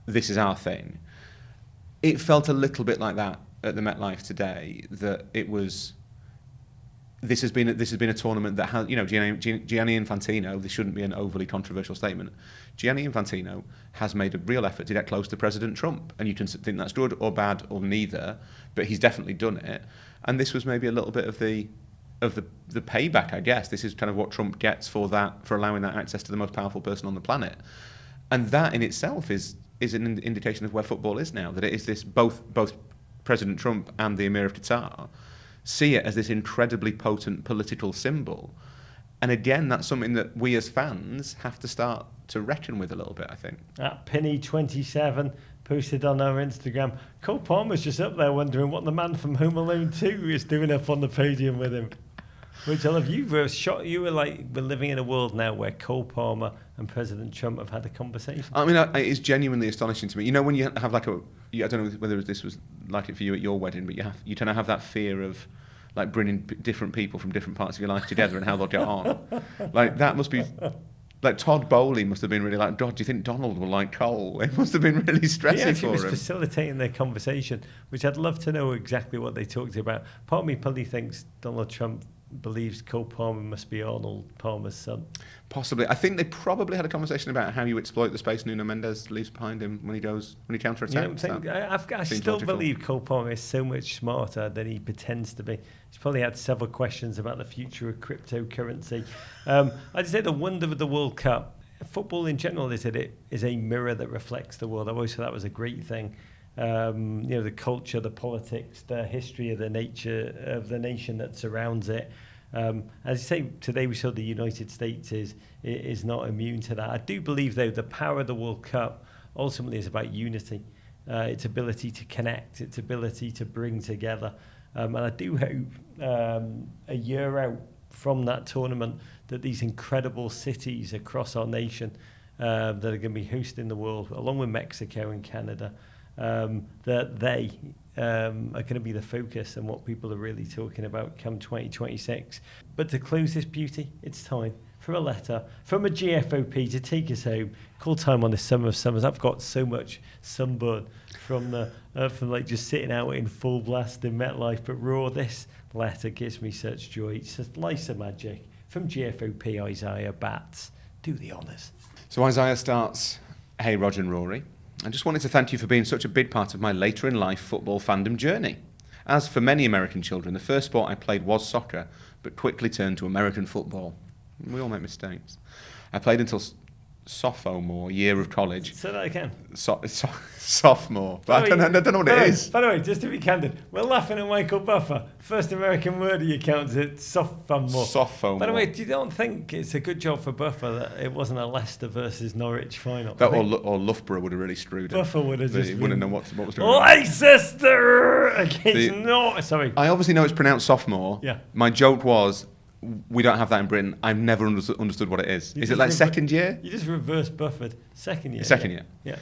This is our thing. It felt a little bit like that at the MetLife today. That it was. This has been a tournament that has, Gianni Infantino. This shouldn't be an overly controversial statement. Gianni Infantino has made a real effort to get close to President Trump, and you can think that's good or bad or neither, but he's definitely done it. And this was maybe a little bit of the payback, I guess. This is kind of what Trump gets for allowing that access to the most powerful person on the planet. And that in itself is an indication of where football is now, that it is this, both President Trump and the Emir of Qatar see it as this incredibly potent political symbol. And again, that's something that we as fans have to start to reckon with a little bit, I think. At Penny27 posted on our Instagram, Cole Palmer's just up there wondering what the man from Home Alone 2 is doing up on the podium with him. Which I love. You were shot. You were like, we're living in a world now where Cole Palmer and President Trump have had a conversation. I mean, it is genuinely astonishing to me. You know, when you have like I don't know whether this was like it for you at your wedding, but you tend to have that fear of like bringing different people from different parts of your life together and how they'll get on. Like that must be. Like Todd Bowley must have been really like, do you think Donald will like Cole? It must have been really stressing for him. He was facilitating their conversation, which I'd love to know exactly what they talked about. Part of me probably thinks Donald Trump believes Cole Palmer must be Arnold Palmer's son. Possibly. I think they probably had a conversation about how you exploit the space Nuno Mendes leaves behind him when he counterattacks. I still believe Cole Palmer is so much smarter than he pretends to be. He's probably had several questions about the future of cryptocurrency. I'd say the wonder of the World Cup, football in general, is a mirror that reflects the world. I've always thought that was a great thing. The culture, the politics, the history of the nature of the nation that surrounds it. As you say, today we saw the United States is not immune to that. I do believe, though, the power of the World Cup ultimately is about unity, its ability to connect, its ability to bring together. And I do hope a year out from that tournament that these incredible cities across our nation that are going to be hosting the world, along with Mexico and Canada, that they are going to be the focus and what people are really talking about come 2026. But to close this beauty, it's time for a letter from a GFOP to take us home. Call time on this summer of summers. I've got so much sunburn from like just sitting out in full blast in MetLife. But Raw, this letter gives me such joy. It's a slice of magic from GFOP Isaiah Batts. Do the honours. So Isaiah starts, "Hey Rog and Rory, I just wanted to thank you for being such a big part of my later in life football fandom journey. As for many American children, the first sport I played was soccer, but quickly turned to American football. We all make mistakes. I played until sophomore year of college." Say that again. Sophomore. But I don't know what it is. By the way, just to be candid, we're laughing at Michael Buffer. First American word he counts it, sophomore. Sophomore. By the way, you don't think it's a good job for Buffer that it wasn't a Leicester versus Norwich final? That or Loughborough would have really screwed him. Buffer would have just wouldn't know what was going on. Leicester against Norwich. Sorry. I obviously know it's pronounced sophomore. Yeah. My joke was, we don't have that in Britain. I've never understood what it is. Is it like second year? You just reverse buffered. Second year. Second year. Yeah.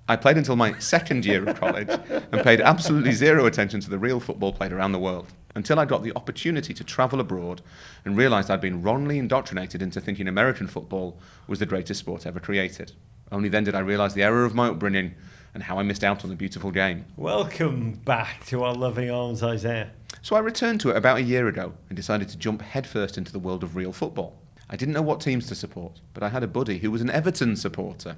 I played until my second year of college and paid absolutely zero attention to the real football played around the world until I got the opportunity to travel abroad and realised I'd been wrongly indoctrinated into thinking American football was the greatest sport ever created. Only then did I realise the error of my upbringing and how I missed out on the beautiful game. Welcome back to our loving arms, Isaiah. So I returned to it about a year ago and decided to jump headfirst into the world of real football. I didn't know what teams to support, but I had a buddy who was an Everton supporter.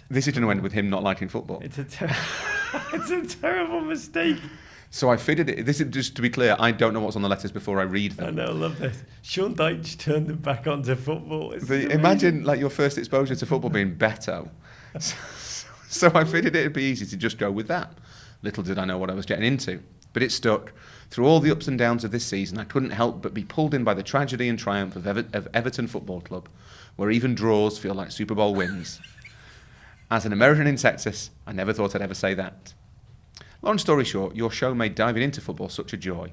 This is going to end with him not liking football. It's a terrible mistake. So I figured it. This is just to be clear. I don't know what's on the letters before I read them. I know, I love this. Sean Dyche turned him back onto football. Imagine like your first exposure to football being Beto. So I figured it'd be easy to just go with that. Little did I know what I was getting into, but it stuck. Through all the ups and downs of this season, I couldn't help but be pulled in by the tragedy and triumph of Everton Football Club, where even draws feel like Super Bowl wins. As an American in Texas, I never thought I'd ever say that. Long story short, your show made diving into football such a joy.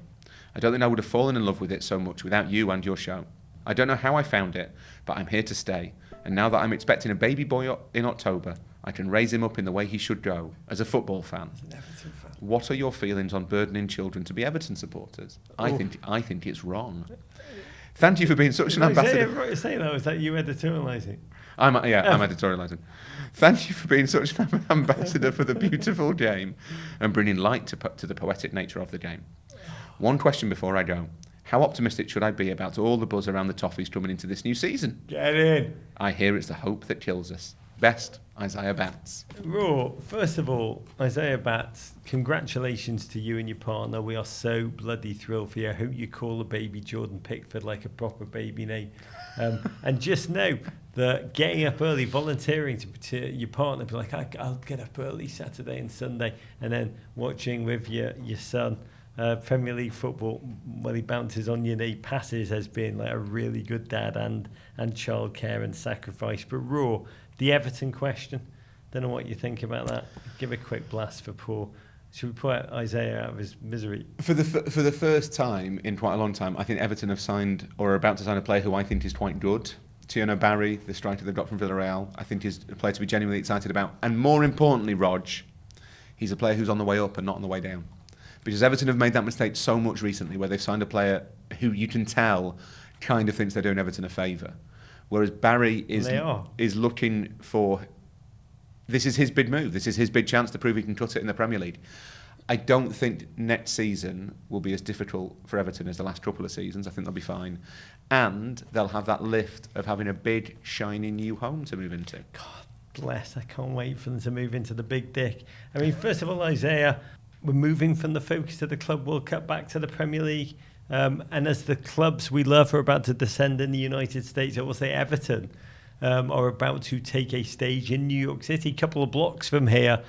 I don't think I would have fallen in love with it so much without you and your show. I don't know how I found it, but I'm here to stay. And now that I'm expecting a baby boy in October, I can raise him up in the way he should go, as a football fan. As an Everton fan. What are your feelings on burdening children to be Everton supporters? I think it's wrong. Thank you for being such an ambassador. Say that, was that you editorialising? I'm editorialising. Thank you for being such an ambassador for the beautiful game and bringing light to the poetic nature of the game. One question before I go. How optimistic should I be about all the buzz around the Toffees coming into this new season? Get in. I hear it's the hope that kills us. Best, Isaiah Batts. Raw, first of all, Isaiah Batts, congratulations to you and your partner. We are so bloody thrilled for you. I hope you call the baby Jordan Pickford like a proper baby name. And just know that getting up early, volunteering to your partner, be like, I'll get up early Saturday and Sunday, and then watching with your son Premier League football when he bounces on your knee, passes as being like a really good dad and childcare and sacrifice. But Raw, the Everton question, don't know what you think about that. Give a quick blast for poor Should we put Isaiah out of his misery? For the first time in quite a long time, I think Everton have signed or are about to sign a player who I think is quite good. Tierno Barry, the striker they've got from Villarreal, I think is a player to be genuinely excited about. And more importantly, Rog, he's a player who's on the way up and not on the way down. Because Everton have made that mistake so much recently where they've signed a player who you can tell kind of thinks they're doing Everton a favour. Whereas Barry is looking for... This is his big move. This is his big chance to prove he can cut it in the Premier League. I don't think next season will be as difficult for Everton as the last couple of seasons. I think they'll be fine. And they'll have that lift of having a big, shiny new home to move into. God bless. I can't wait for them to move into the big dick. I mean, first of all, Isaiah, we're moving from the focus of the Club World Cup back to the Premier League. And as the clubs we love are about to descend in the United States, I will say Everton are about to take a stage in New York City, a couple of blocks from here,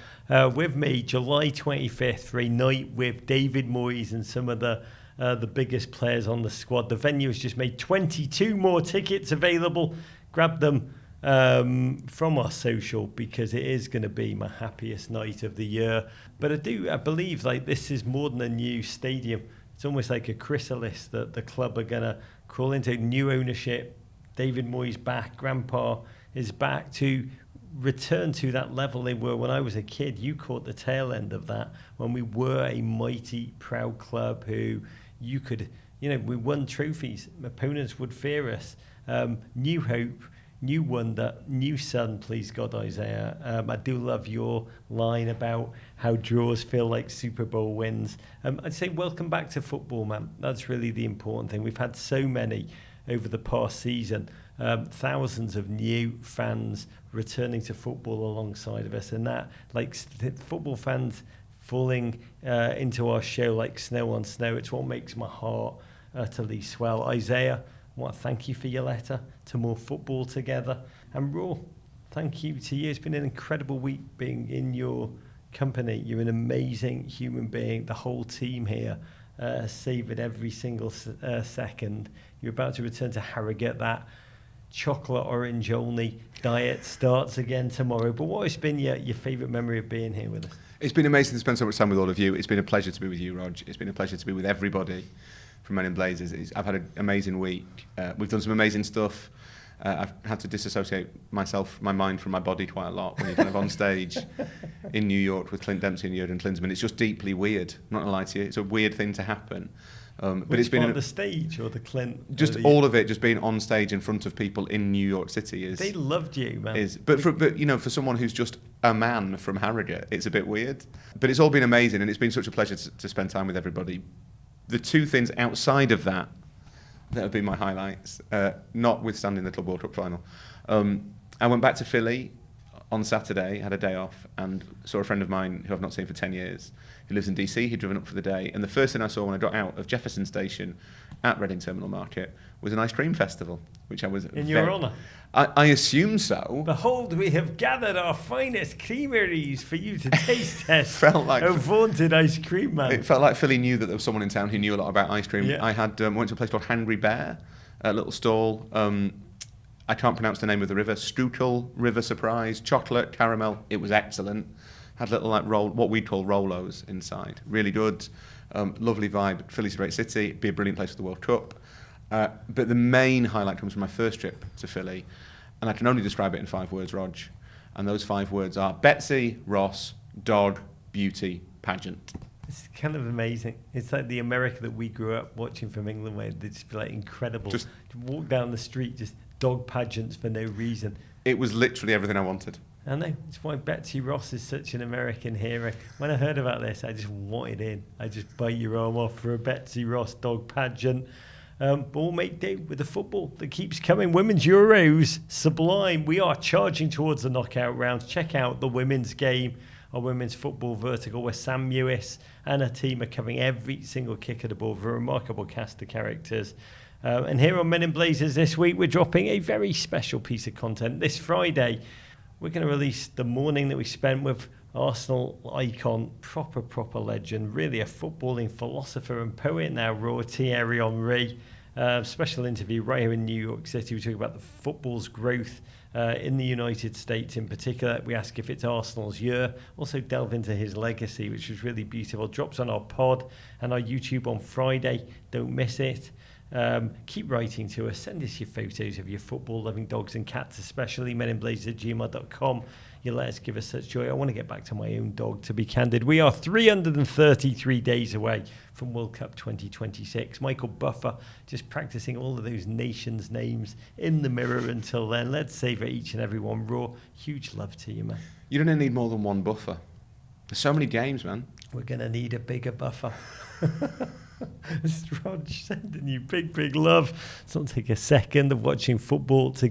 with me, July 25th, for a night with David Moyes and some of the biggest players on the squad. The venue has just made 22 more tickets available. Grab them from our social because it is going to be my happiest night of the year. But I believe like this is more than a new stadium. It's almost like a chrysalis that the club are going to crawl into. New ownership, David Moyes back, Grandpa is back to return to that level they were when I was a kid. You caught the tail end of that when we were a mighty, proud club who you could, we won trophies. Opponents would fear us. New hope, new wonder, new sun, please God, Isaiah. I do love your line about how draws feel like Super Bowl wins. I'd say welcome back to football, man. That's really the important thing. We've had so many over the past season, thousands of new fans returning to football alongside of us, and that, like football fans falling into our show like snow on snow, it's what makes my heart utterly swell. Isaiah, I want to thank you for your letter to More Football Together. And Raw, thank you to you. It's been an incredible week being in your company. You're an amazing human being. The whole team here savoured every single second. You're about to return to Harrogate. That chocolate orange only diet starts again tomorrow. But what has been your favourite memory of being here with us? It's been amazing to spend so much time with all of you. It's been a pleasure to be with you, Rog. It's been a pleasure to be with everybody from Men in Blazers. I've had an amazing week. We've done some amazing stuff. I've had to disassociate my mind from my body quite a lot when you're kind of on stage in New York with Clint Dempsey and Jurgen Klinsmann. It's just deeply weird. I'm not going to lie to you. It's a weird thing to happen. But it's been the stage or the Clint? Just all of it, just being on stage in front of people in New York City is. They loved you, man. But for someone who's just a man from Harrogate, it's a bit weird. But it's all been amazing, and it's been such a pleasure to spend time with everybody. The two things outside of that have been my highlights, notwithstanding the Club World Cup final. I went back to Philly on Saturday, had a day off, and saw a friend of mine who I've not seen for 10 years, who lives in DC. He'd driven up for the day, and the first thing I saw when I got out of Jefferson Station at Reading Terminal Market was an ice cream festival, which I was in your honour. I assume so. Behold, we have gathered our finest creameries for you to taste test. Felt like vaunted ice cream, man. It felt like Philly knew that there was someone in town who knew a lot about ice cream. Yeah. I had went to a place called Hangry Bear, a little stall. I can't pronounce the name of the river. Strudel River Surprise, chocolate, caramel. It was excellent. Had little what we'd call Rolos inside. Really good. Lovely vibe. Philly's a great city. It'd be a brilliant place for the World Cup. But the main highlight comes from my first trip to Philly, and I can only describe it in 5 words, Rog. And those 5 words are Betsy, Ross, dog, beauty, pageant. It's kind of amazing. It's like the America that we grew up watching from England, where they'd just be like incredible. Just walk down the street, just dog pageants for no reason. It was literally everything I wanted. I know. It's why Betsy Ross is such an American hero. When I heard about this, I just wanted in. I just bite your arm off for a Betsy Ross dog pageant. But we'll make do with the football that keeps coming. Women's Euros, sublime. We are charging towards the knockout rounds. Check out the women's game, our women's football vertical, where Sam Mewis and her team are covering every single kick of the ball for a remarkable cast of characters. And here on Men in Blazers this week, we're dropping a very special piece of content. This Friday, we're going to release the morning that we spent with Arsenal icon, proper legend, really a footballing philosopher and poet now, Raw, Thierry Henry. Special interview right here in New York City. We talk about the football's growth in the United States in particular. We ask if it's Arsenal's year. Also delve into his legacy, which was really beautiful. Drops on our pod and our YouTube on Friday. Don't miss it. Keep writing to us. Send us your photos of your football-loving dogs and cats, especially meninblazes@gmail.com. You let us give us such joy. I want to get back to my own dog, to be candid. We are 333 days away from World Cup 2026. Michael Buffer just practicing all of those nations' names in the mirror until then. Let's savour each and every one raw. Huge love to you, man. You're going to need more than one buffer. There's so many games, man. We're going to need a bigger buffer. This is Rog sending you big, big love. Let's not take a second of watching football together.